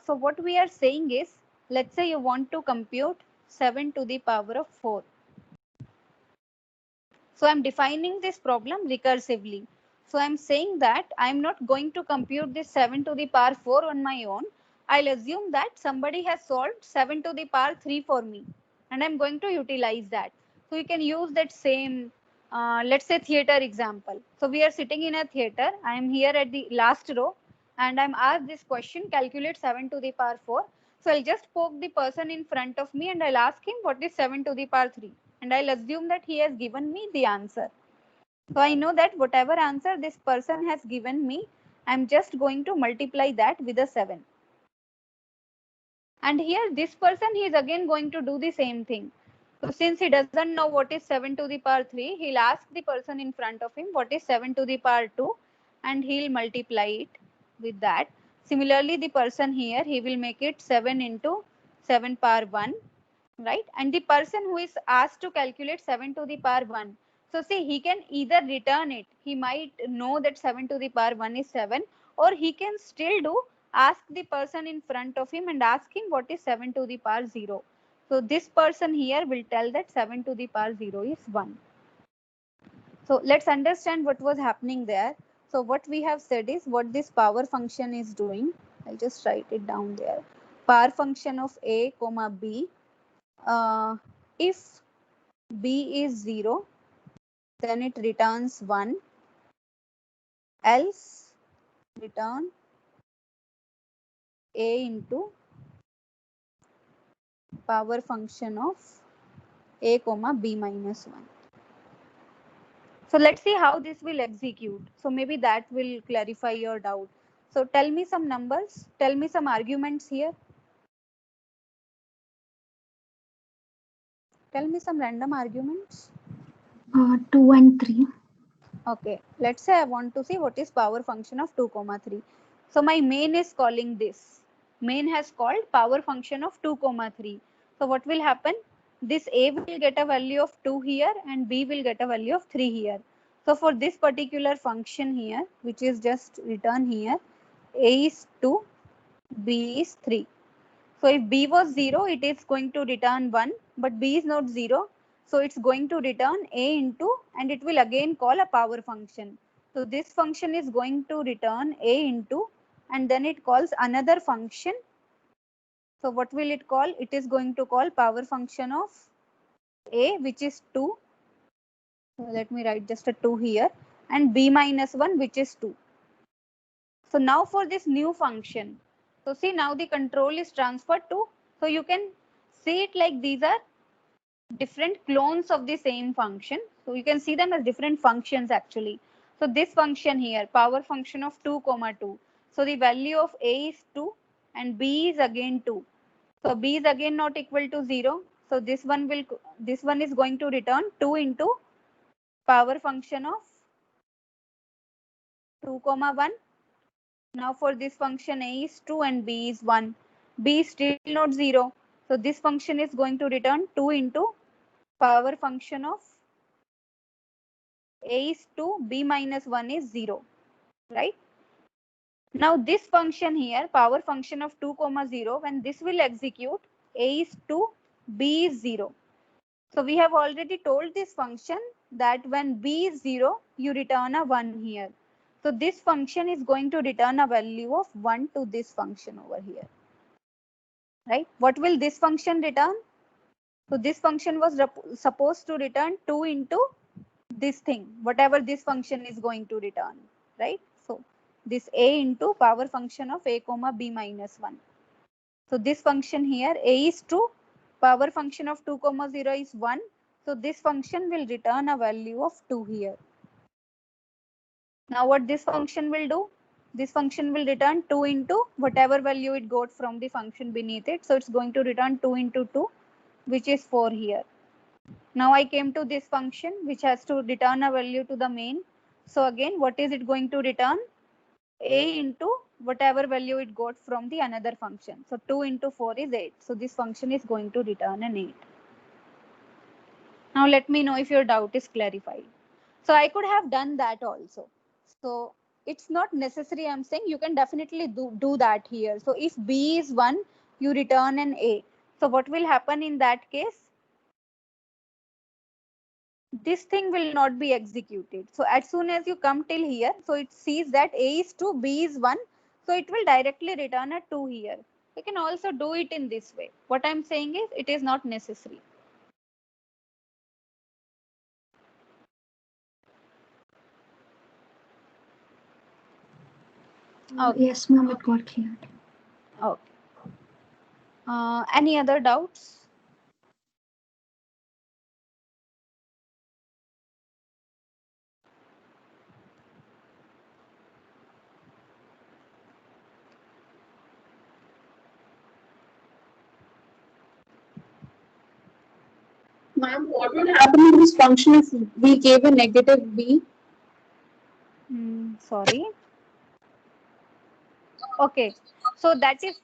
So what we are saying is, let's say you want to compute 7 to the power of 4. So I'm defining this problem recursively. So I'm saying that I'm not going to compute this 7 to the power 4 on my own. I'll assume that somebody has solved 7 to the power 3 for me, and I'm going to utilize that. So you can use that same, let's say, theater example. So we are sitting in a theater. I am here at the last row, and I'm asked this question, calculate 7 to the power 4. So I'll just poke the person in front of me and I'll ask him what is 7 to the power 3. And I'll assume that he has given me the answer. So I know that whatever answer this person has given me, I'm just going to multiply that with a 7. And here this person, he is again going to do the same thing. So since he doesn't know what is 7 to the power 3, he'll ask the person in front of him what is 7 to the power 2, and he'll multiply it with that. Similarly, the person here, he will make it 7 into 7 power 1, right? And the person who is asked to calculate 7 to the power 1. So see, he can either return it. He might know that 7 to the power 1 is 7, or he can still do ask the person in front of him and ask him what is 7 to the power 0. So this person here will tell that 7 to the power 0 is 1. So let's understand what was happening there. So what we have said is what this power function is doing. I'll just write it down there. Power function of a comma b. If b is 0, then it returns 1, else return a into power function of a comma b minus 1. So let's see how this will execute. So maybe that will clarify your doubt. So tell me some numbers, tell me some arguments here. Tell me some random arguments. 2 and 3. Okay, let's say I want to see what is power function of 2 comma 3. So my main is calling this. Main has called power function of 2 comma 3. So what will happen? This a will get a value of 2 here and b will get a value of 3 here. So for this particular function here, which is just written here, a is 2, b is 3. So if b was 0, it is going to return 1, but b is not 0. So it's going to return a into, and it will again call a power function. So this function is going to return a into, and then it calls another function. So what will it call? It is going to call power function of a, which is 2. So let me write just a 2 here, and b minus 1, which is 2. So now for this new function, so see, now the control is transferred to, so you can see it like these are different clones of the same function. So you can see them as different functions actually. So this function here, power function of 2 comma 2. So the value of a is 2 and b is again 2. So b is again not equal to 0. So this one is going to return 2 into power function of 2 comma 1. Now for this function a is 2 and b is 1. B is still not 0. So this function is going to return 2 into power function of a is 2, b minus 1 is 0, right? Now this function here, power function of 2 comma 0, when this will execute, a is 2, b is 0. So we have already told this function that when b is 0, you return a 1 here. So this function is going to return a value of 1 to this function over here, right? What will this function return? So this function was supposed to return 2 into this thing, whatever this function is going to return, right? So this a into power function of a comma b minus 1. So this function here, a is 2, power function of 2 comma 0 is 1. So this function will return a value of 2 here. Now what this function will do? This function will return 2 into whatever value it got from the function beneath it. So it's going to return 2 into 2, which is 4 here. Now I came to this function which has to return a value to the main. So again, what is it going to return? A into whatever value it got from the another function. So 2 into 4 is 8. So this function is going to return an 8. Now let me know if your doubt is clarified. So I could have done that also. So it's not necessary. I'm saying you can definitely do that here. So if B is 1, you return an A. So what will happen in that case? This thing will not be executed. So as soon as you come till here, so it sees that A is 2, B is 1. So it will directly return a 2 here. You can also do it in this way. What I'm saying is it is not necessary. Okay. Yes, ma'am, it got cleared. Okay. Any other doubts? Ma'am, what would happen in this function if we gave a negative b? Sorry. Okay. So that is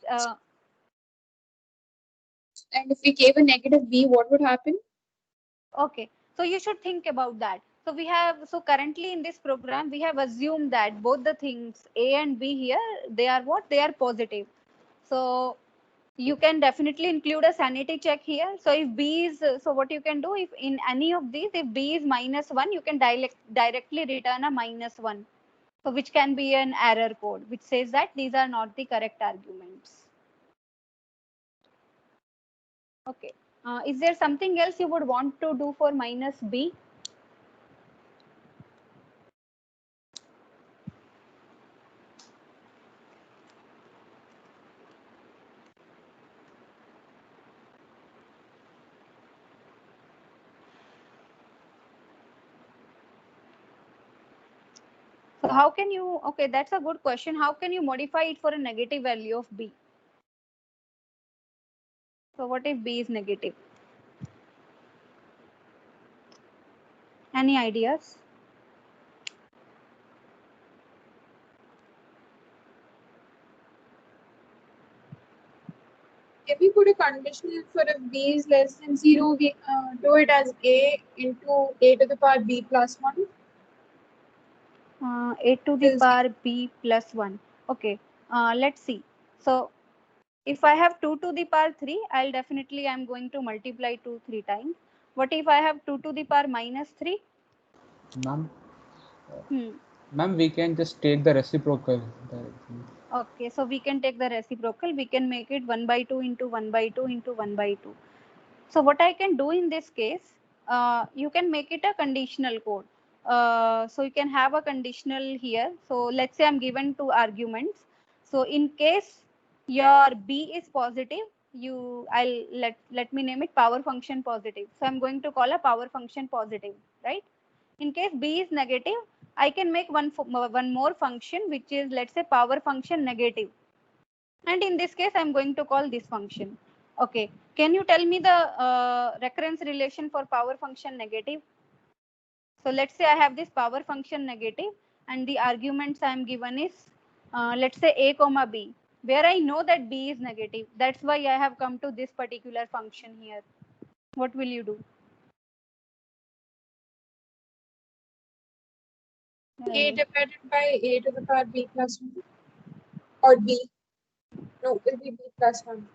And if we gave a negative b, what would happen? okay. So you should think about that. So we have, so currently in this program, we have assumed that both the things A and B here, they are what? They are positive. So you can definitely include a sanity check here. So if B is, so what you can do, if in any of these, if B is -1, you can directly return a -1. So which can be an error code, which says that these are not the correct arguments. Okay. Is there something else you would want to do for -B? So how can you, okay, that's a good question. How can you modify it for a negative value of B? So what if B is negative? Any ideas? If we put a conditional for if b is less than 0, we do it as a into a to the power b plus 1. A to the power B plus 1. Okay, let's see. So if I have 2 to the power 3, I'm going to multiply 2 3 times. What if I have 2 to the power -3? Ma'am, Hmm. ma'am, we can just take the reciprocal directly. Okay, so we can take the reciprocal. We can make it 1 by 2 into 1 by 2 into 1 by 2. So what I can do in this case, you can make it a conditional code. So you can have a conditional here. So let's say I'm given 2 arguments. So in case your B is positive, let me name it power function positive. So I'm going to call a power function positive, right? In case B is negative, I can make one more function, which is, let's say, power function negative. And in this case, I'm going to call this function. Okay. Can you tell me the recurrence relation for power function negative? So let's say I have this power function negative and the arguments I'm given is, let's say A comma B, where I know that B is negative. That's why I have come to this particular function here. What will you do? A divided by a to the power b plus 1 or b. No, it will be b plus 1.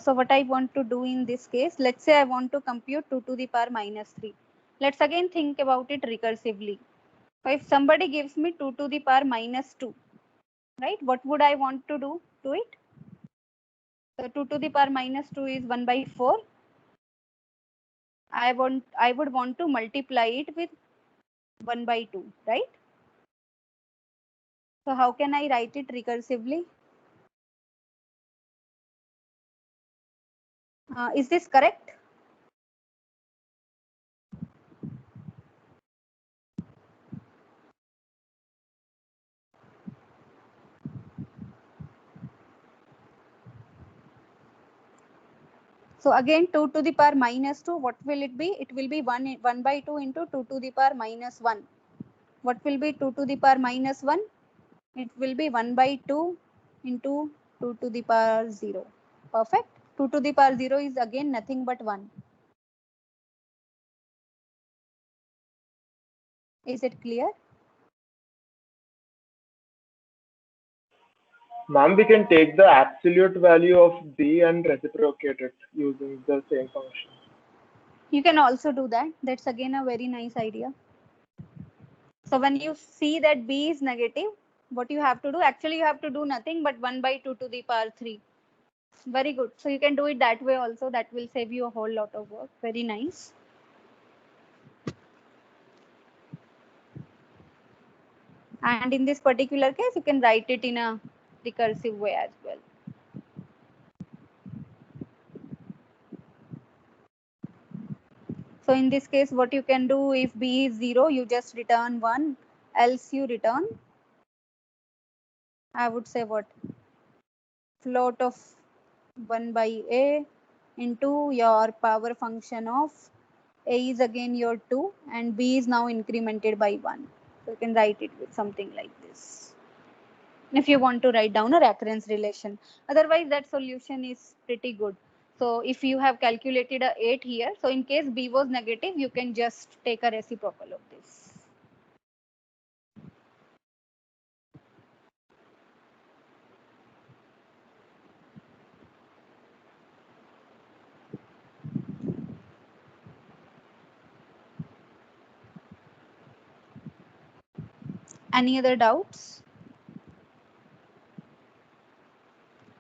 So what I want to do in this case, let's say I want to compute 2 to the power -3. Let's again think about it recursively. So if somebody gives me 2 to the power -2, right, what would I want to do to it? So 2 to the power -2 is 1 by 4. I would want to multiply it with 1 by 2, right? So how can I write it recursively? Is this correct? So again 2 to the power minus 2, what will it be? It will be 1 by 2 into 2 to the power minus 1. What will be 2 to the power minus 1? It will be 1 by 2 into 2 to the power 0. Perfect. 2 to the power 0 is again nothing but 1. Is it clear? Ma'am, we can take the absolute value of b and reciprocate it using the same function. You can also do that. That's again a very nice idea. So when you see that b is negative, what you have to do? Actually, you have to do nothing but 1 by 2 to the power 3. Very good. So you can do it that way also. That will save you a whole lot of work. Very nice. And in this particular case, you can write it in a recursive way as well. So in this case, what you can do, if b is 0, you just return 1, else you return, I would say what? Float of 1 by a into your power function of a is again your 2 and b is now incremented by 1. So you can write it with something like this. If you want to write down a recurrence relation. Otherwise, that solution is pretty good. So if you have calculated a 8 here, so in case b was negative, you can just take a reciprocal of this. Any other doubts?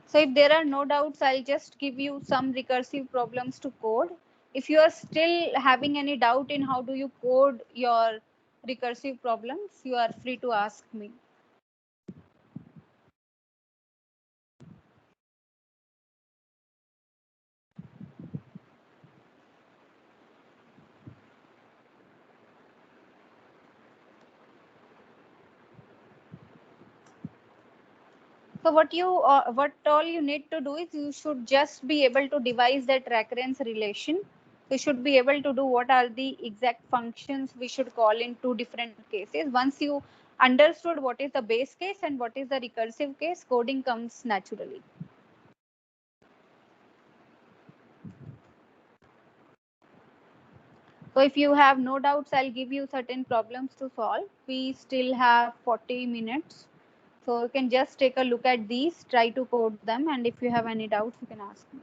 So if there are no doubts, I'll just give you some recursive problems to code. If you are still having any doubt in how do you code your recursive problems, you are free to ask me. So what all you need to do is you should just be able to devise that recurrence relation. You should be able to do what are the exact functions we should call in two different cases. Once you understood what is the base case and what is the recursive case, coding comes naturally. So if you have no doubts, I'll give you certain problems to solve. We still have 40 minutes. So you can just take a look at these, try to code them, and if you have any doubts, you can ask me.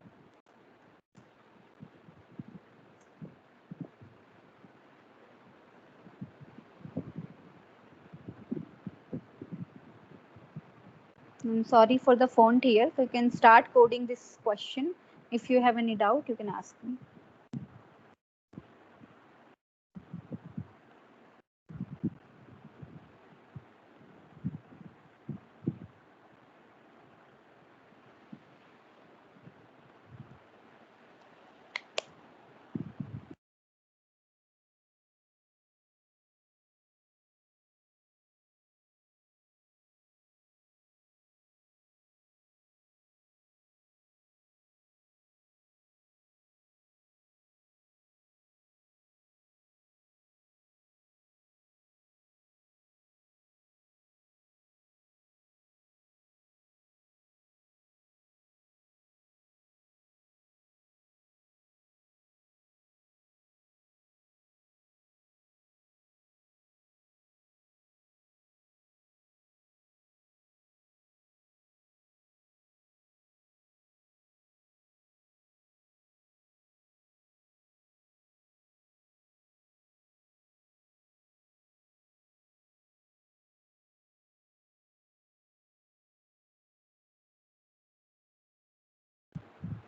I'm sorry for the font here. So you can start coding this question. If you have any doubt, you can ask me.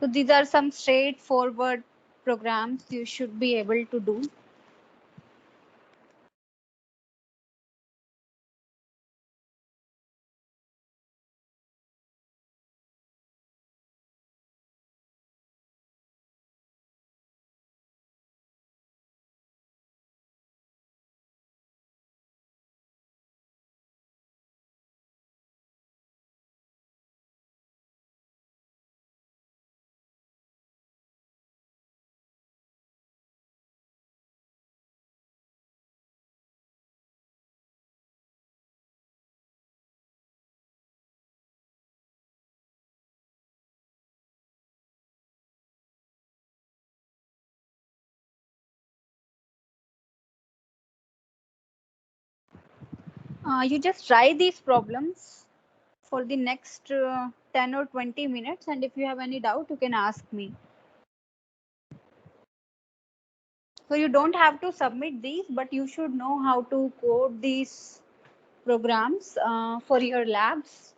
So these are some straightforward programs you should be able to do. You just try these problems for the next 10 or 20 minutes, and if you have any doubt, you can ask me. So you don't have to submit these, but you should know how to code these programs for your labs.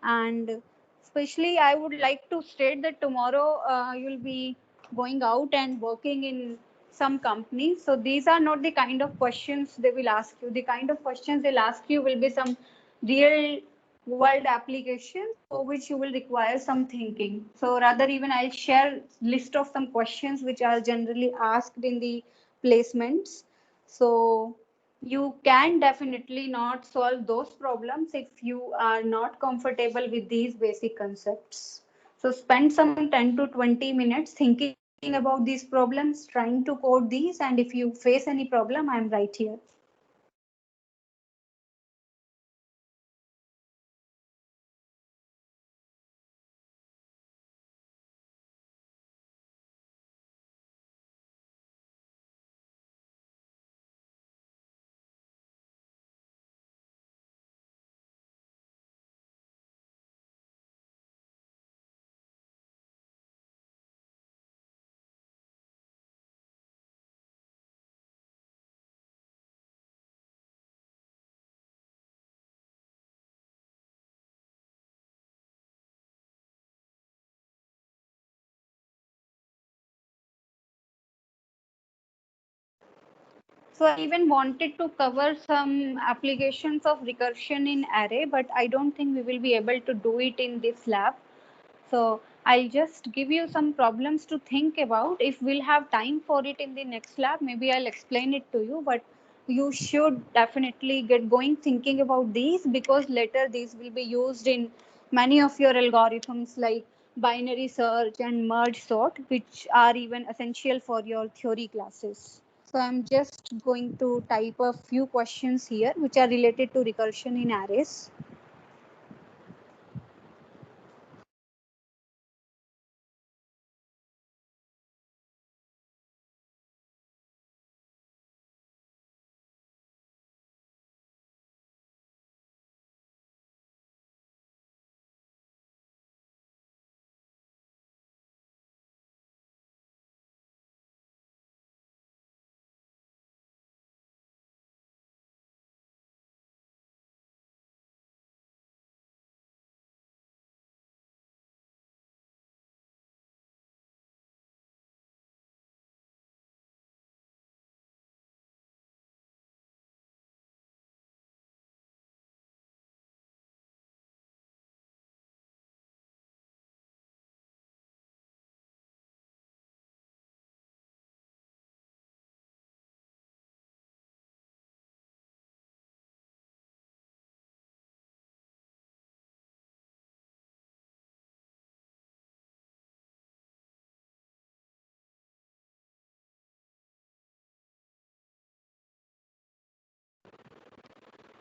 And especially, I would like to state that tomorrow you'll be going out and working in some companies. So these are not the kind of questions they will ask you. The kind of questions they'll ask you will be some real world applications for which you will require some thinking. So rather, even I'll share list of some questions which are generally asked in the placements. So you can definitely not solve those problems if you are not comfortable with these basic concepts. So spend some 10 to 20 minutes thinking about these problems, trying to code these, and if you face any problem, I'm right here. So I even wanted to cover some applications of recursion in array, but I don't think we will be able to do it in this lab. So I'll just give you some problems to think about. If we'll have time for it in the next lab, maybe I'll explain it to you, but you should definitely get going thinking about these, because later these will be used in many of your algorithms like binary search and merge sort, which are even essential for your theory classes. So I'm just going to type a few questions here which are related to recursion in arrays.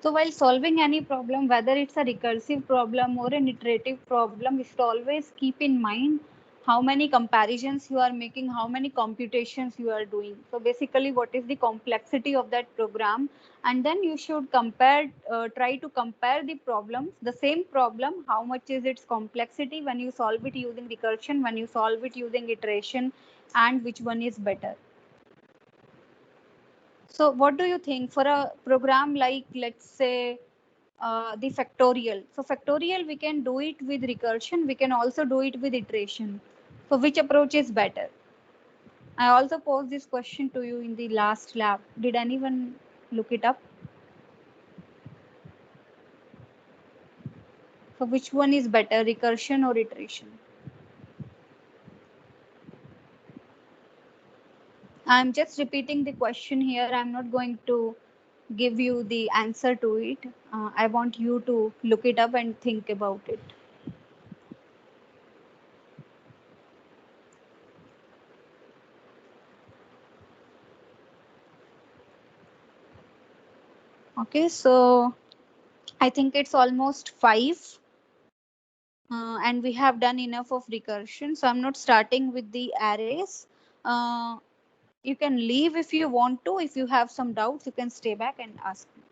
So while solving any problem, whether it's a recursive problem or an iterative problem, you should always keep in mind how many comparisons you are making, how many computations you are doing. So basically, what is the complexity of that program? And then you should try to compare the problems, the same problem, how much is its complexity when you solve it using recursion, when you solve it using iteration, and which one is better. So what do you think for a program like, let's say, the factorial? So factorial, we can do it with recursion. We can also do it with iteration. So which approach is better? I also posed this question to you in the last lab. Did anyone look it up? So which one is better, recursion or iteration? I'm just repeating the question here. I'm not going to give you the answer to it. I want you to look it up and think about it. Okay, so I think it's almost 5. And we have done enough of recursion. So I'm not starting with the arrays. You can leave if you want to. If you have some doubts, you can stay back and ask me.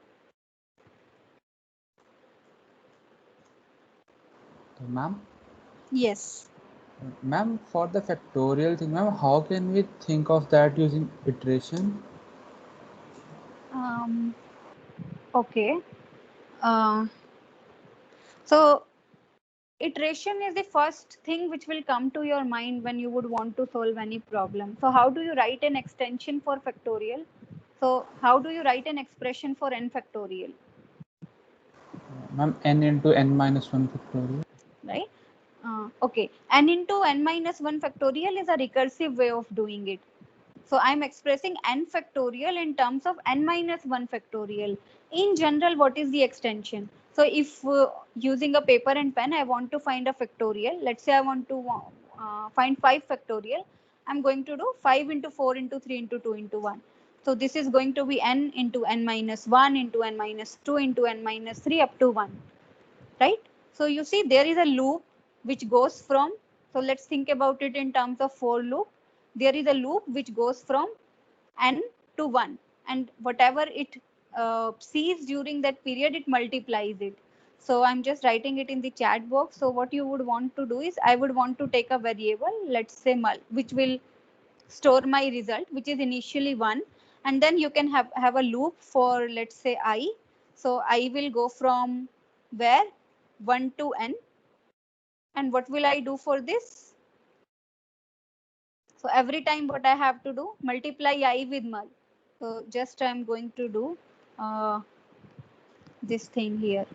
Ma'am, Yes. ma'am, for the factorial thing, ma'am, how can we think of that using iteration? Okay. Uh, so iteration is the first thing which will come to your mind when you would want to solve any problem. So how do you write an extension for factorial? So how do you write an expression for n factorial? Ma'am, n into n minus 1 factorial. Right? Okay. N into n minus 1 factorial is a recursive way of doing it. So I'm expressing n factorial in terms of n minus 1 factorial. In general, what is the extension? So if using a paper and pen, I want to find a factorial. Let's say I want to find 5 factorial. I'm going to do 5 into 4 into 3 into 2 into 1. So this is going to be n into n minus 1 into n minus 2 into n minus 3 up to 1. Right? So you see there is a loop which goes from, so let's think about it in terms of for loop. There is a loop which goes from n to 1, and whatever it sees during that period, it multiplies it. So I'm just writing it in the chat box. So what you would want to do is, I would want to take a variable, let's say mul, which will store my result, which is initially 1, and then you can have a loop for, let's say, I. So I will go from where 1 to n, and what will I do for this? So every time what I have to do, multiply I with mul. So just I'm going to do this thing here.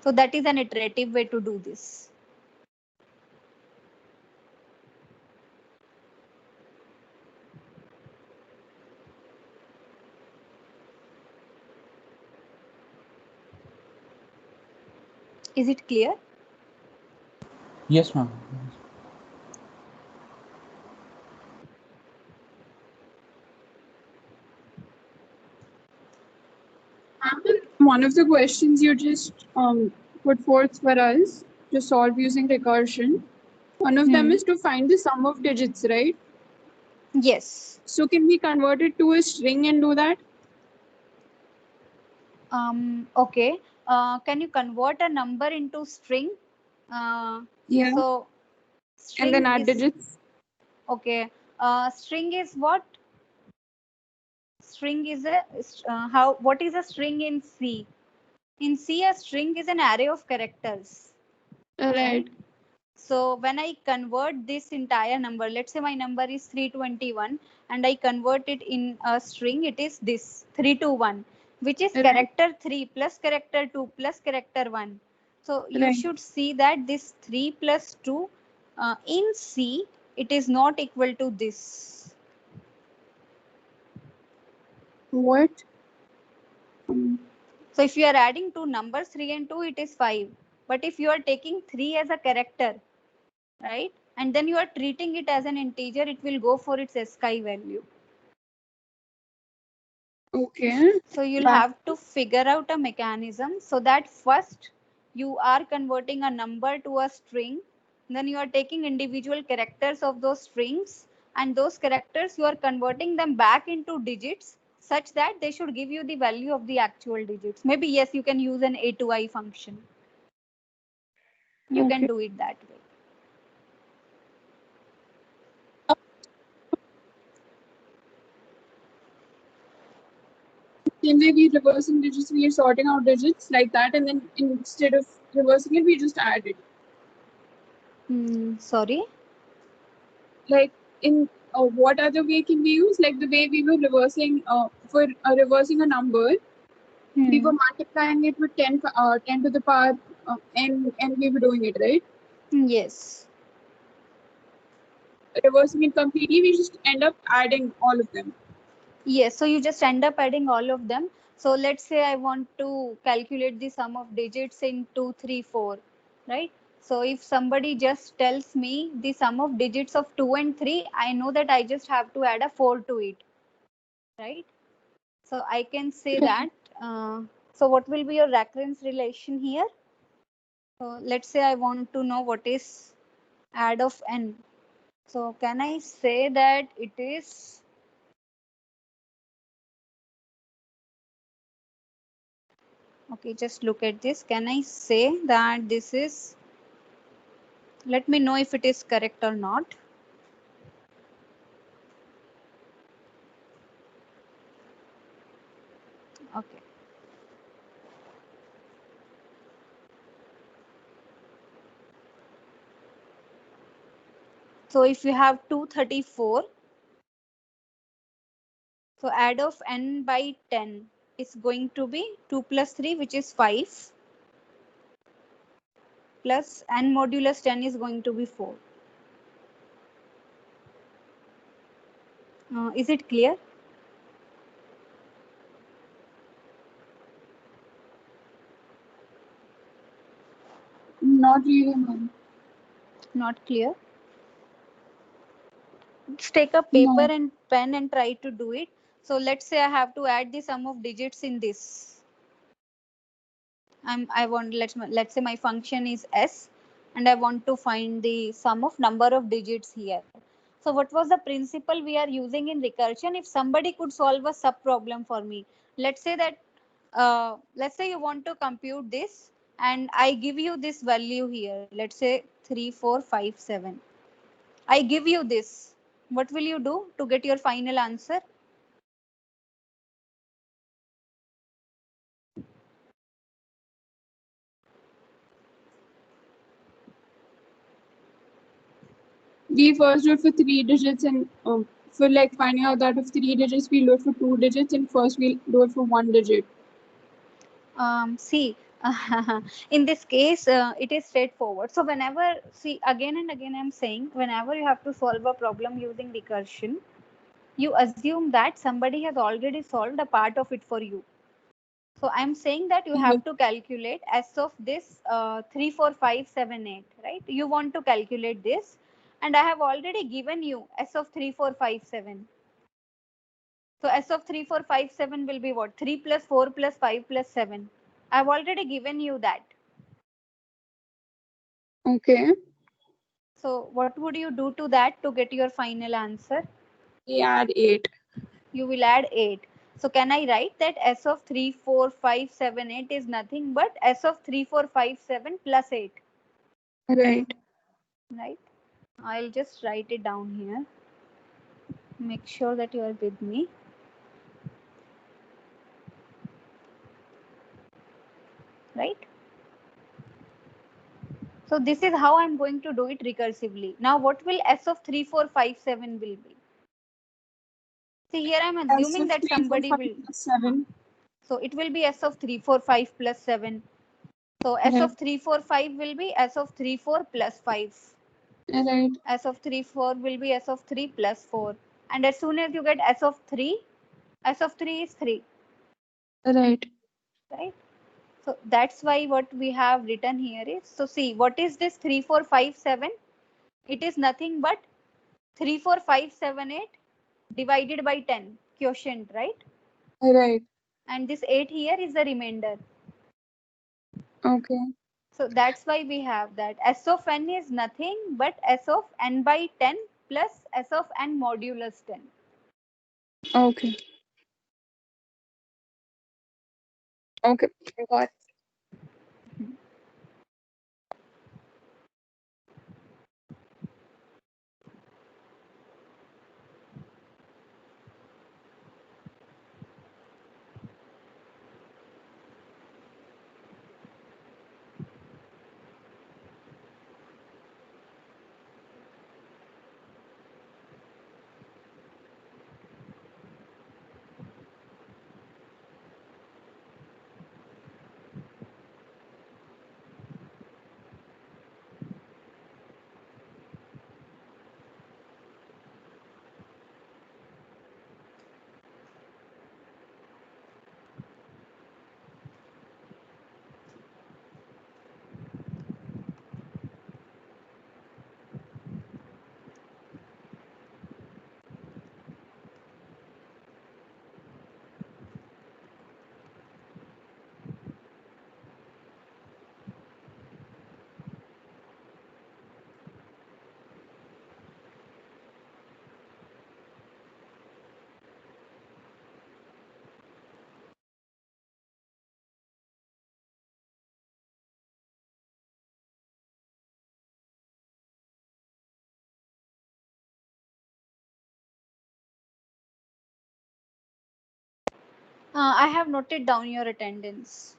So that is an iterative way to do this. Is it clear? Yes, ma'am. One of the questions you just put forth for us to solve using recursion, one of them is to find the sum of digits, right? Yes. So can we convert it to a string and do that? Okay. Can you convert a number into string? Yeah. So string And then add is, digits. okay. String is what? String is a how? What is a string in C? In C, a string is an array of characters. Right. So when I convert this entire number, let's say my number is 321, and I convert it in a string, it is this 321, which is Right. character 3 plus character 2 plus character 1. So you Right. should see that this 3 plus 2 in C, it is not equal to this. What? So if you are adding two numbers, 3 and 2, it is 5. But if you are taking 3 as a character, right, and then you are treating it as an integer, it will go for its ASCII value. Okay. So you'll have to figure out a mechanism so that first you are converting a number to a string, then you are taking individual characters of those strings, and those characters you are converting them back into digits such that they should give you the value of the actual digits. Maybe yes, you can use an a to I function. You can do it that way. Can they be reversing digits? We are sorting out digits like that, and then instead of reversing it, we just add it. Sorry? Like in what other way can we use? Like the way we were reversing for reversing a number, we were multiplying it with 10 to the power n, and we were doing it, right? Yes. Reversing it completely, we just end up adding all of them. Yes, so you just end up adding all of them. So let's say I want to calculate the sum of digits in 2, 3, 4, right? So if somebody just tells me the sum of digits of 2 and 3, I know that I just have to add a 4 to it, right? So I can say that. So what will be your recurrence relation here? So let's say I want to know what is add of n. So can I say that it is Okay, just look at this. Can I say that this is, let me know if it is correct or not. Okay. So if you have 234, so add of n by 10 is going to be 2 plus 3, which is 5, plus n modulus 10 is going to be 4. Is it clear? Not really, ma'am. Not clear? Just take a No. paper and pen and try to do it. So let's say I have to add the sum of digits in this. Let's say my function is s, and I want to find the sum of number of digits here. So what was the principle we are using in recursion? If somebody could solve a sub problem for me, let's say that let's say you want to compute this, and I give you this value here. Let's say 3457. I give you this. What will you do to get your final answer? We first load for 3 digits, and for like finding out that of 3 digits, we load for 2 digits, and first we load for 1 digit. See, in this case, it is straightforward. So whenever, see, again and again, I'm saying, whenever you have to solve a problem using recursion, you assume that somebody has already solved a part of it for you. So I'm saying that you have to calculate s of this 3, 4, 5, 7, 8, right? You want to calculate this, and I have already given you s of 3, 4, 5, 7. So s of 3, 4, 5, 7 will be what? 3 plus 4 plus 5 plus 7. I've already given you that. Okay. So what would you do to that to get your final answer? We add 8. You will add 8. So can I write that s of 3, 4, 5, 7, 8 is nothing but s of 3, 4, 5, 7 plus 8? Right. Right? I'll just write it down here. Make sure that you are with me. Right? So this is how I'm going to do it recursively. Now what will s of 3, 4, 5, 7 will be? See, here I'm assuming that somebody will. 7. So it will be s of 3, 4, 5 plus 7. So s of 3, 4, 5 will be s of 3, 4 plus 5. Right. S of 3, 4 will be s of 3 plus 4. And as soon as you get s of 3 is 3. Right. Right? So that's why what we have written here is, so see, what is this 3, 4, 5, 7? It is nothing but 3, 4, 5, 7, 8 divided by 10, quotient, right? Right. And this 8 here is the remainder. Okay. So that's why we have that s of n is nothing but s of n by 10 plus s of n modulus 10. Okay. Okay. Got it. I have noted down your attendance.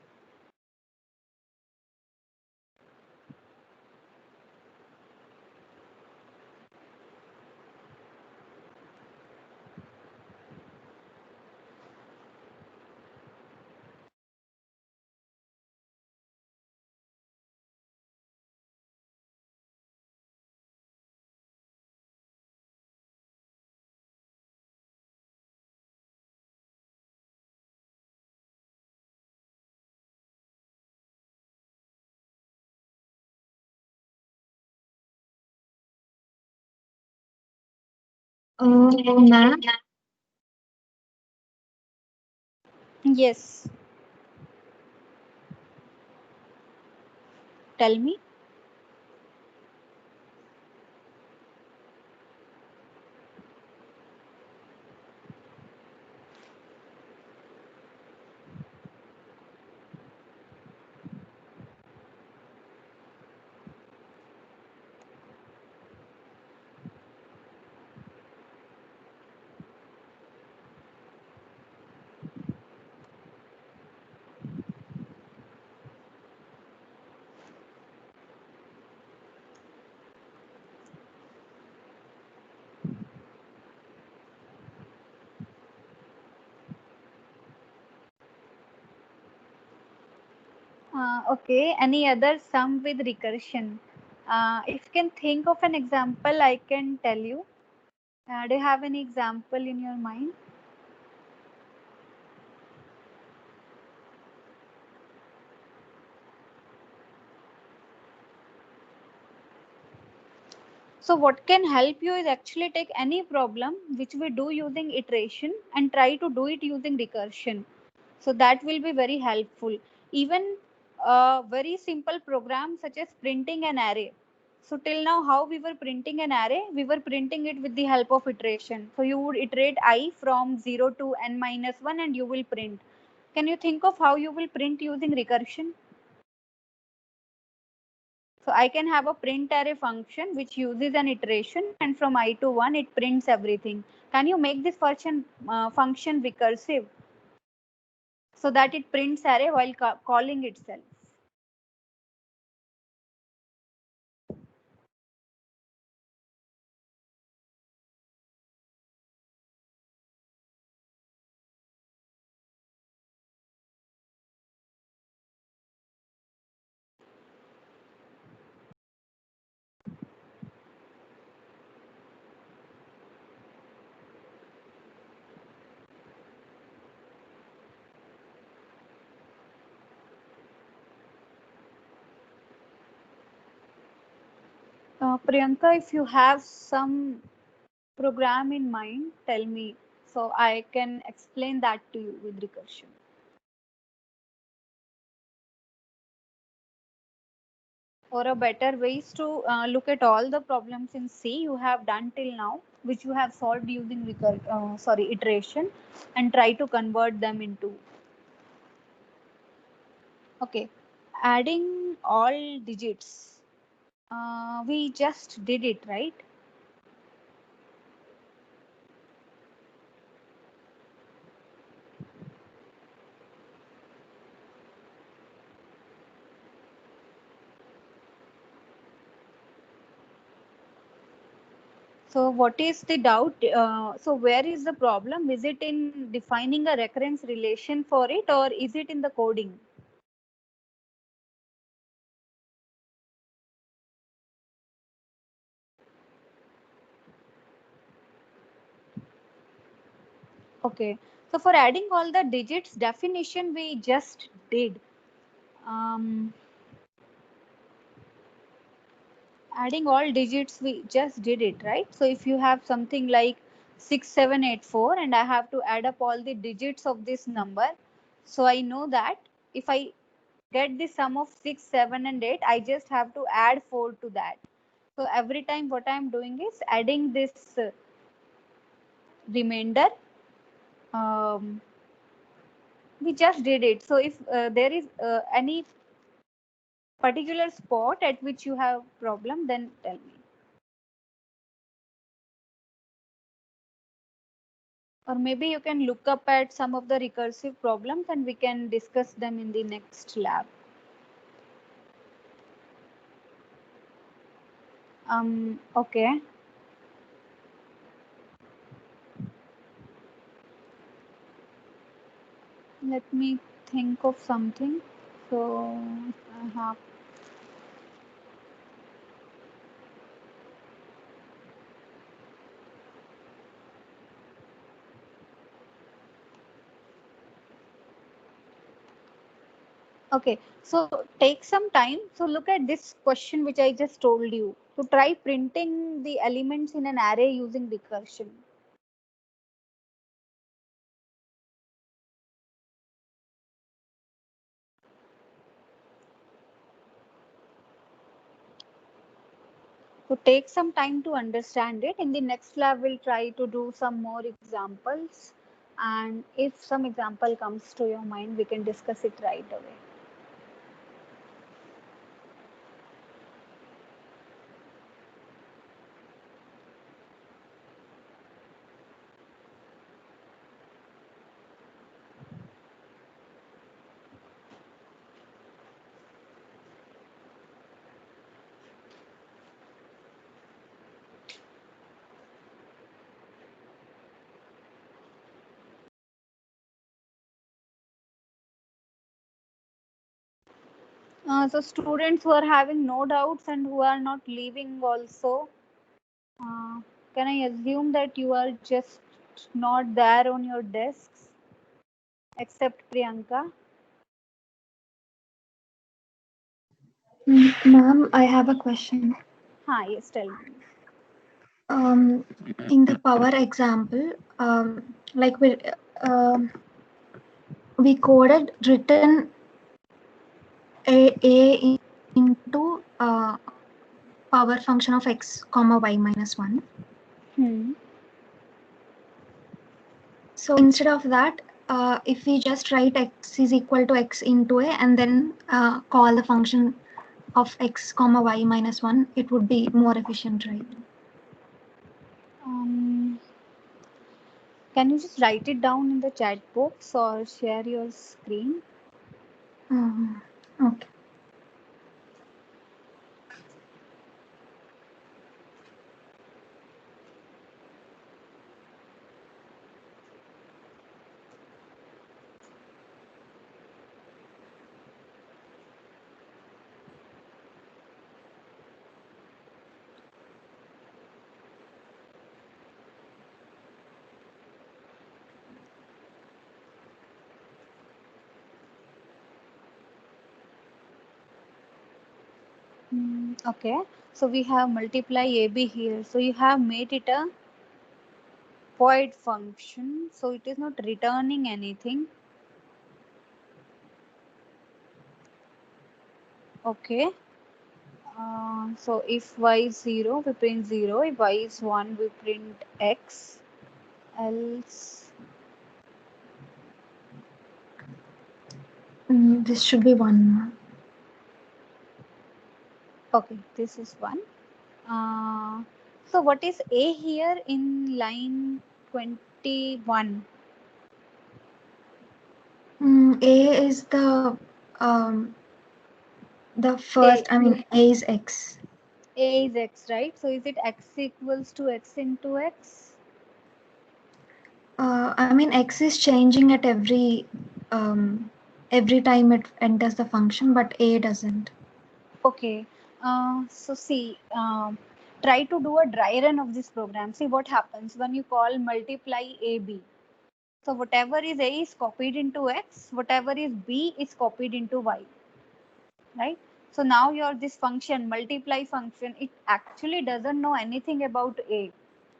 Ma'am, Yes. Tell me. Okay. Any other sum with recursion? If you can think of an example, I can tell you. Do you have any example in your mind? So what can help you is actually take any problem which we do using iteration and try to do it using recursion. So that will be very helpful. Even a very simple program such as printing an array. So till now, how we were printing an array? We were printing it with the help of iteration. So you would iterate I from 0 to n minus 1 and you will print. Can you think of how you will print using recursion? So I can have a print array function which uses an iteration, and from I to 1 it prints everything. Can you make this function recursive so that it prints array while calling itself? Priyanka, if you have some program in mind, tell me so I can explain that to you with recursion. Or a better ways to look at all the problems in C you have done till now, which you have solved using iteration, and try to convert them into. Okay, adding all digits. We just did it, right? So what is the doubt? So where is the problem? Is it in defining a recurrence relation for it, or is it in the coding? Okay. So for adding all the digits definition we just did. Um, Adding all digits we just did it, right? So if you have something like 6784 and I have to add up all the digits of this number, so I know that if I get the sum of 6, 7 and 8, I just have to add 4 to that. So every time what I'm doing is adding this remainder. We just did it. So if there is any particular spot at which you have problem, then tell me. Or maybe you can look up at some of the recursive problems and we can discuss them in the next lab. Okay. Let me think of something. So I have. Okay, so take some time. So look at this question which I just told you. So try printing the elements in an array using recursion. So take some time to understand it. In the next lab, we'll try to do some more examples. And if some example comes to your mind, we can discuss it right away. So students who are having no doubts and who are not leaving also, can I assume that you are just not there on your desks, except Priyanka? Ma'am, I have a question. Hi, yes, tell me. In the power example, like we coded written a into power function of x comma y minus 1. So instead of that, if we just write x is equal to x into a and then call the function of x comma y minus 1, it would be more efficient, right? Can you just write it down in the chat box or share your screen? Okay. Okay, so we have multiply AB here. So you have made it a void function. So it is not returning anything. Okay. So if y is 0, we print 0. If y is 1, we print x. Else. This should be 1. Okay, this is 1. So what is A here in line 21? A is the first, A is x. A is x, right? So is it x equals to x into x? X is changing at every time it enters the function, but A doesn't. Okay. So see, try to do a dry run of this program. See what happens when you call multiply AB. So whatever is A is copied into x, whatever is B is copied into y, right? So now your this function, multiply function, it actually doesn't know anything about A.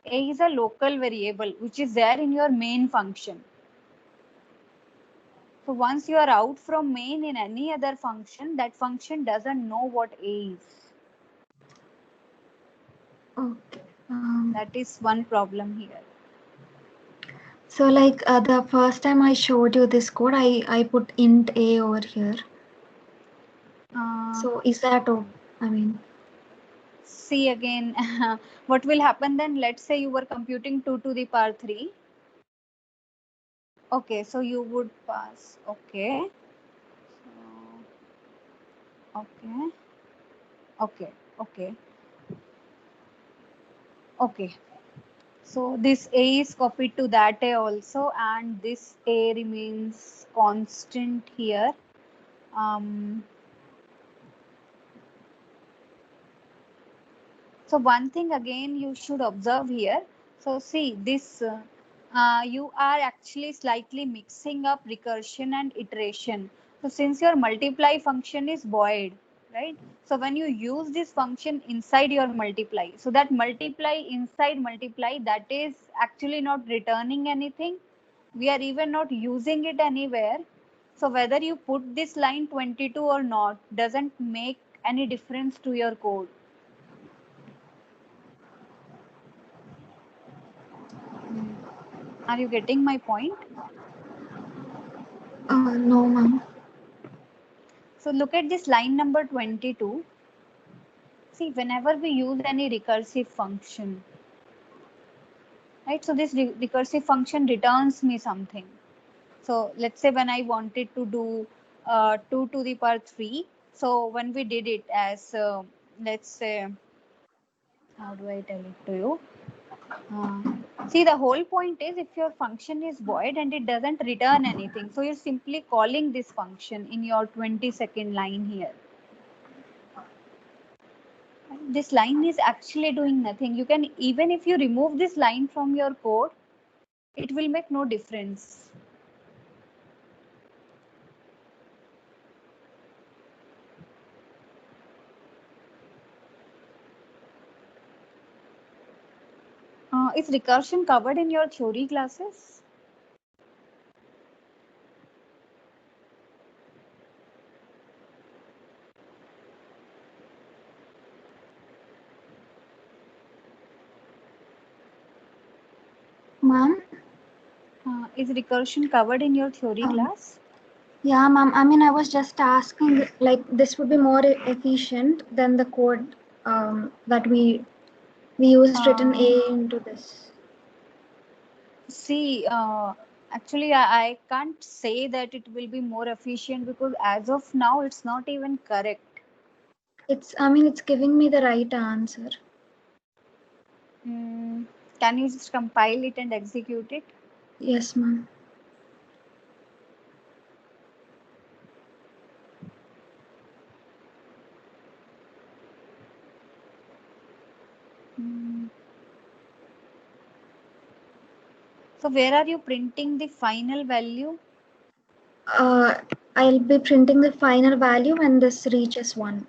A is a local variable which is there in your main function. So once you are out from main in any other function, that function doesn't know what A is. Okay. That is one problem here. So like the first time I showed you this code, I put int A over here. So is that see again, what will happen then? Let's say you were computing 2 to the power 3. Okay, so you would pass. Okay. Okay. Okay. Okay. Okay. So this A is copied to that A also, and this A remains constant here. So one thing again you should observe here. So see this, you are actually slightly mixing up recursion and iteration. So since your multiply function is void, right? So when you use this function inside your multiply, so that multiply inside multiply, that is actually not returning anything. We are even not using it anywhere. So whether you put this line 22 or not doesn't make any difference to your code. Are you getting my point? No, ma'am. So look at this line number 22. See, whenever we use any recursive function, right? So this recursive function returns me something. So let's say when I wanted to do 2 to the power 3. So when we did it as, let's say, how do I tell it to you? See, the whole point is if your function is void and it doesn't return anything, so you're simply calling this function in your 22nd line here. This line is actually doing nothing. You can, even if you remove this line from your code, it will make no difference. Is recursion covered in your theory classes? Ma'am? Is recursion covered in your theory class? Yeah, ma'am. I mean, I was just asking, like, this would be more efficient than the code that we used written A into this. See, actually, I can't say that it will be more efficient because as of now, it's not even correct. I mean, it's giving me the right answer. Can you just compile it and execute it? Yes, ma'am. So where are you printing the final value? I'll be printing the final value when this reaches 1.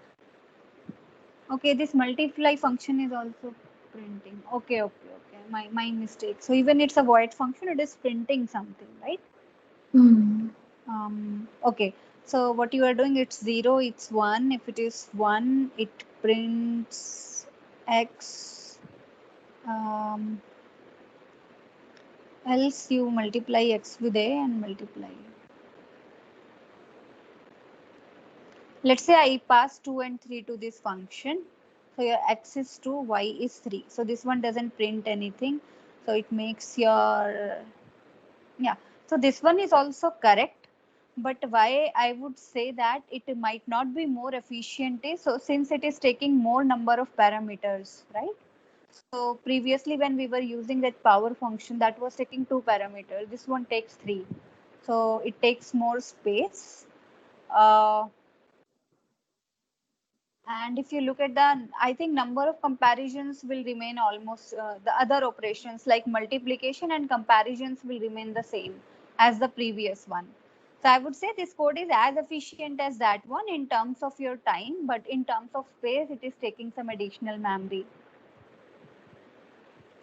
Okay, this multiply function is also printing. Okay. My mistake. So even it's a void function, it is printing something, right? Okay. So what you are doing, it's 0, it's 1. If it is 1, it prints x. Else you multiply x with a and multiply. Let's say I pass 2 and 3 to this function. So your x is 2, y is 3. So this one doesn't print anything. So it makes your, yeah. So this one is also correct. But why I would say that it might not be more efficient is, so since it is taking more number of parameters, right? So previously when we were using that power function, that was taking 2 parameters. This one takes 3. So it takes more space. And if you look at the, I think number of comparisons will remain almost, the other operations like multiplication and comparisons will remain the same as the previous one. So I would say this code is as efficient as that one in terms of your time, but in terms of space, it is taking some additional memory.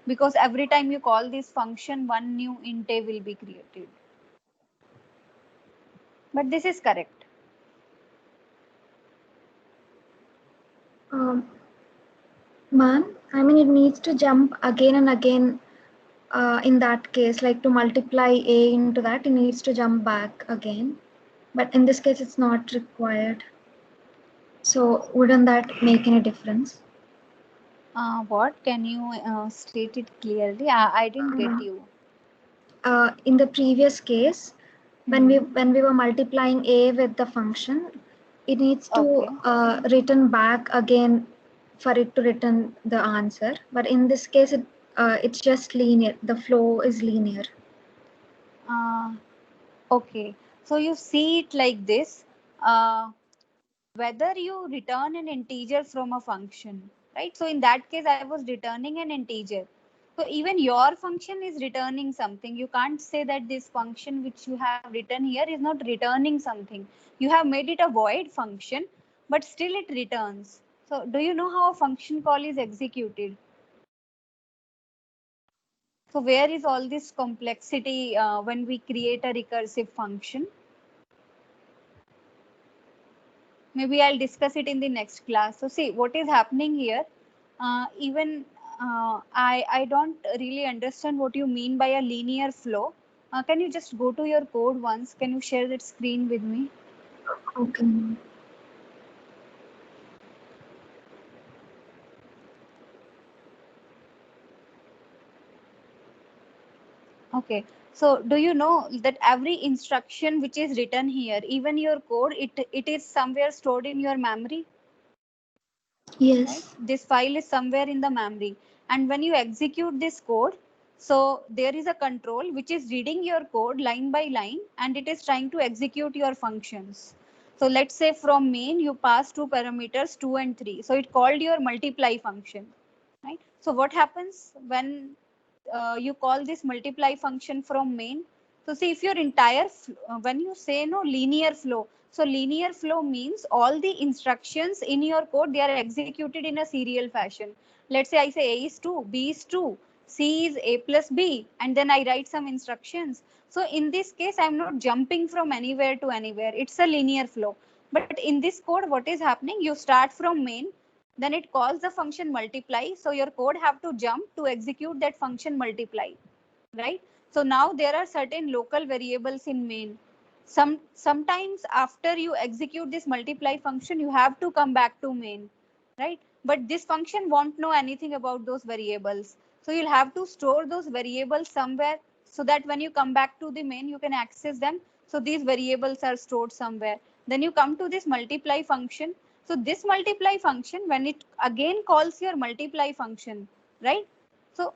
Because every time you call this function, one new int a will be created. But this is correct. Ma'am, I mean, it needs to jump again and again in that case, like to multiply A into that, it needs to jump back again. But in this case, it's not required. So wouldn't that make any difference? What? Can you state it clearly? I didn't get you. in the previous case, when we were multiplying a with the function, it needs to return back again for it to return the answer. But in this case, it's just linear. The flow is linear. Okay, so you see it like this. Whether you return an integer from a function, right? So in that case, I was returning an integer. So even your function is returning something. You can't say that this function which you have written here is not returning something. You have made it a void function, but still it returns. So do you know how a function call is executed? So where is all this complexity when we create a recursive function? Maybe I'll discuss it in the next class. So see what is happening here. I don't really understand what you mean by a linear flow. Can you just go to your code once? Can you share that screen with me? Okay. Okay. So do you know that every instruction which is written here, even your code, it is somewhere stored in your memory? Yes. Right? This file is somewhere in the memory. And when you execute this code, so there is a control which is reading your code line by line, and it is trying to execute your functions. So let's say from main, you pass two parameters, 2 and 3. So it called your multiply function, right? So what happens when you call this multiply function from main? So see, if your entire, when you say no linear flow, so linear flow means all the instructions in your code, they are executed in a serial fashion. Let's say I say A is 2, B is 2, C is A plus B, and then I write some instructions. So in this case, I'm not jumping from anywhere to anywhere. It's a linear flow. But in this code, what is happening? You start from main, then it calls the function multiply. So your code have to jump to execute that function multiply, right? So now there are certain local variables in main. Sometimes after you execute this multiply function, you have to come back to main, right? But this function won't know anything about those variables. So you'll have to store those variables somewhere so that when you come back to the main, you can access them. So these variables are stored somewhere. Then you come to this multiply function. So this multiply function, when it again calls your multiply function, right? So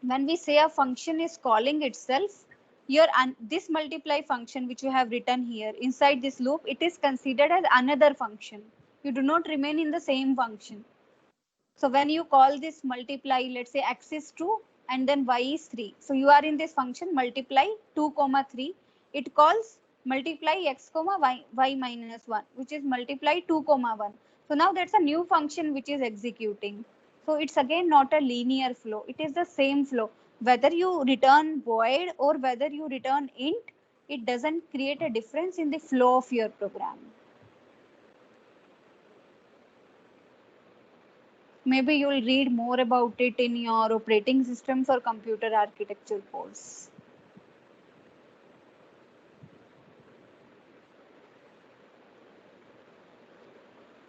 when we say a function is calling itself, this multiply function which you have written here inside this loop, it is considered as another function. You do not remain in the same function. So when you call this multiply, let's say x is 2 and then y is 3. So you are in this function multiply 2 comma 3. It calls multiply x comma y minus 1, which is multiply 2 comma 1. So now that's a new function which is executing. So it's again not a linear flow. It is the same flow. Whether you return void or whether you return int, it doesn't create a difference in the flow of your program. Maybe you will read more about it in your operating systems or computer architecture course.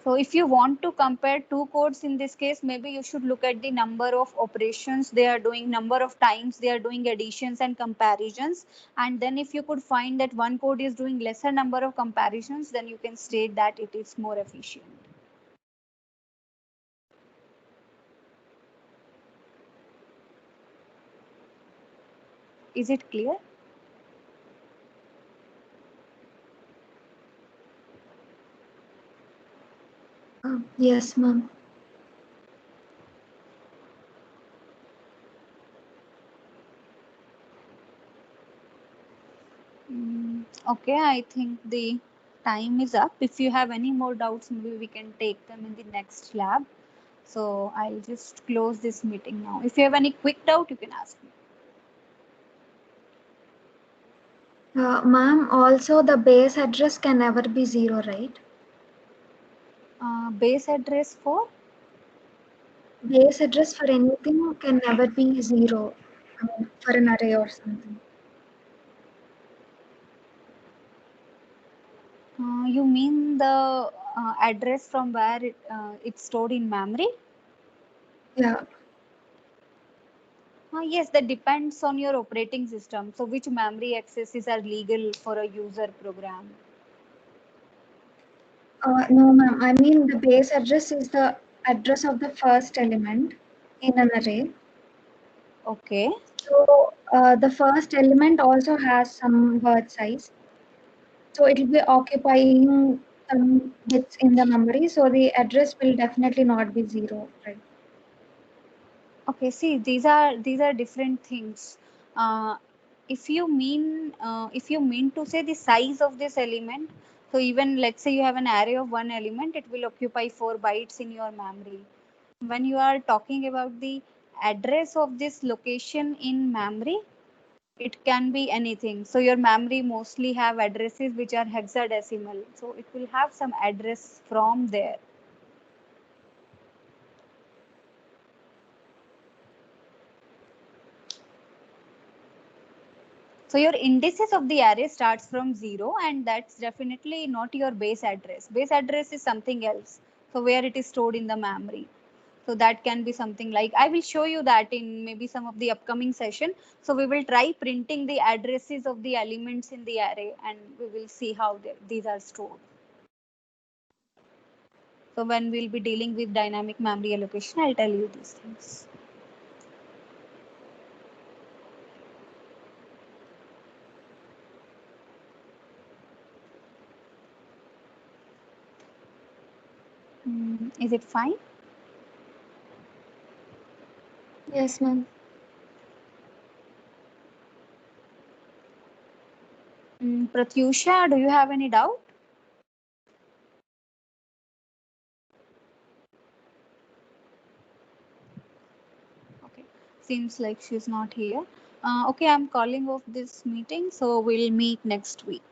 So if you want to compare two codes in this case, maybe you should look at the number of operations they are doing, number of times they are doing additions and comparisons. And then if you could find that one code is doing lesser number of comparisons, then you can state that it is more efficient. Is it clear? Yes, ma'am. Okay, I think the time is up. If you have any more doubts, maybe we can take them in the next lab. So I'll just close this meeting now. If you have any quick doubt, you can ask me. Ma'am, also the base address can never be 0, right? Base address for? Base address for anything can never be 0. I mean, for an array or something. You mean the address from where it's stored in memory? Yeah. Yes, that depends on your operating system. So which memory accesses are legal for a user program? No, ma'am. I mean, the base address is the address of the first element in an array. Okay. So the first element also has some word size. So it will be occupying some bits in the memory. So the address will definitely not be 0, right? Okay, see, these are different things. Uh, if you mean to say the size of this element, so even let's say you have an array of one element, it will occupy 4 bytes in your memory. When you are talking about the address of this location in memory, it can be anything. So your memory mostly have addresses which are hexadecimal. So it will have some address from there. So your indices of the array starts from 0, and that's definitely not your base address. Base address is something else. So where it is stored in the memory. So that can be something like, I will show you that in maybe some of the upcoming session. So we will try printing the addresses of the elements in the array, and we will see how these are stored. So when we'll be dealing with dynamic memory allocation, I'll tell you these things. Is it fine? Yes, ma'am. Pratyusha, do you have any doubt? Okay, seems like she's not here. Okay, I'm calling off this meeting, so we'll meet next week.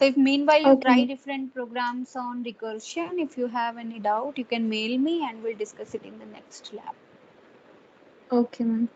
So if meanwhile you try Okay. different programs on recursion, if you have any doubt, you can mail me and we'll discuss it in the next lab. Okay, ma'am.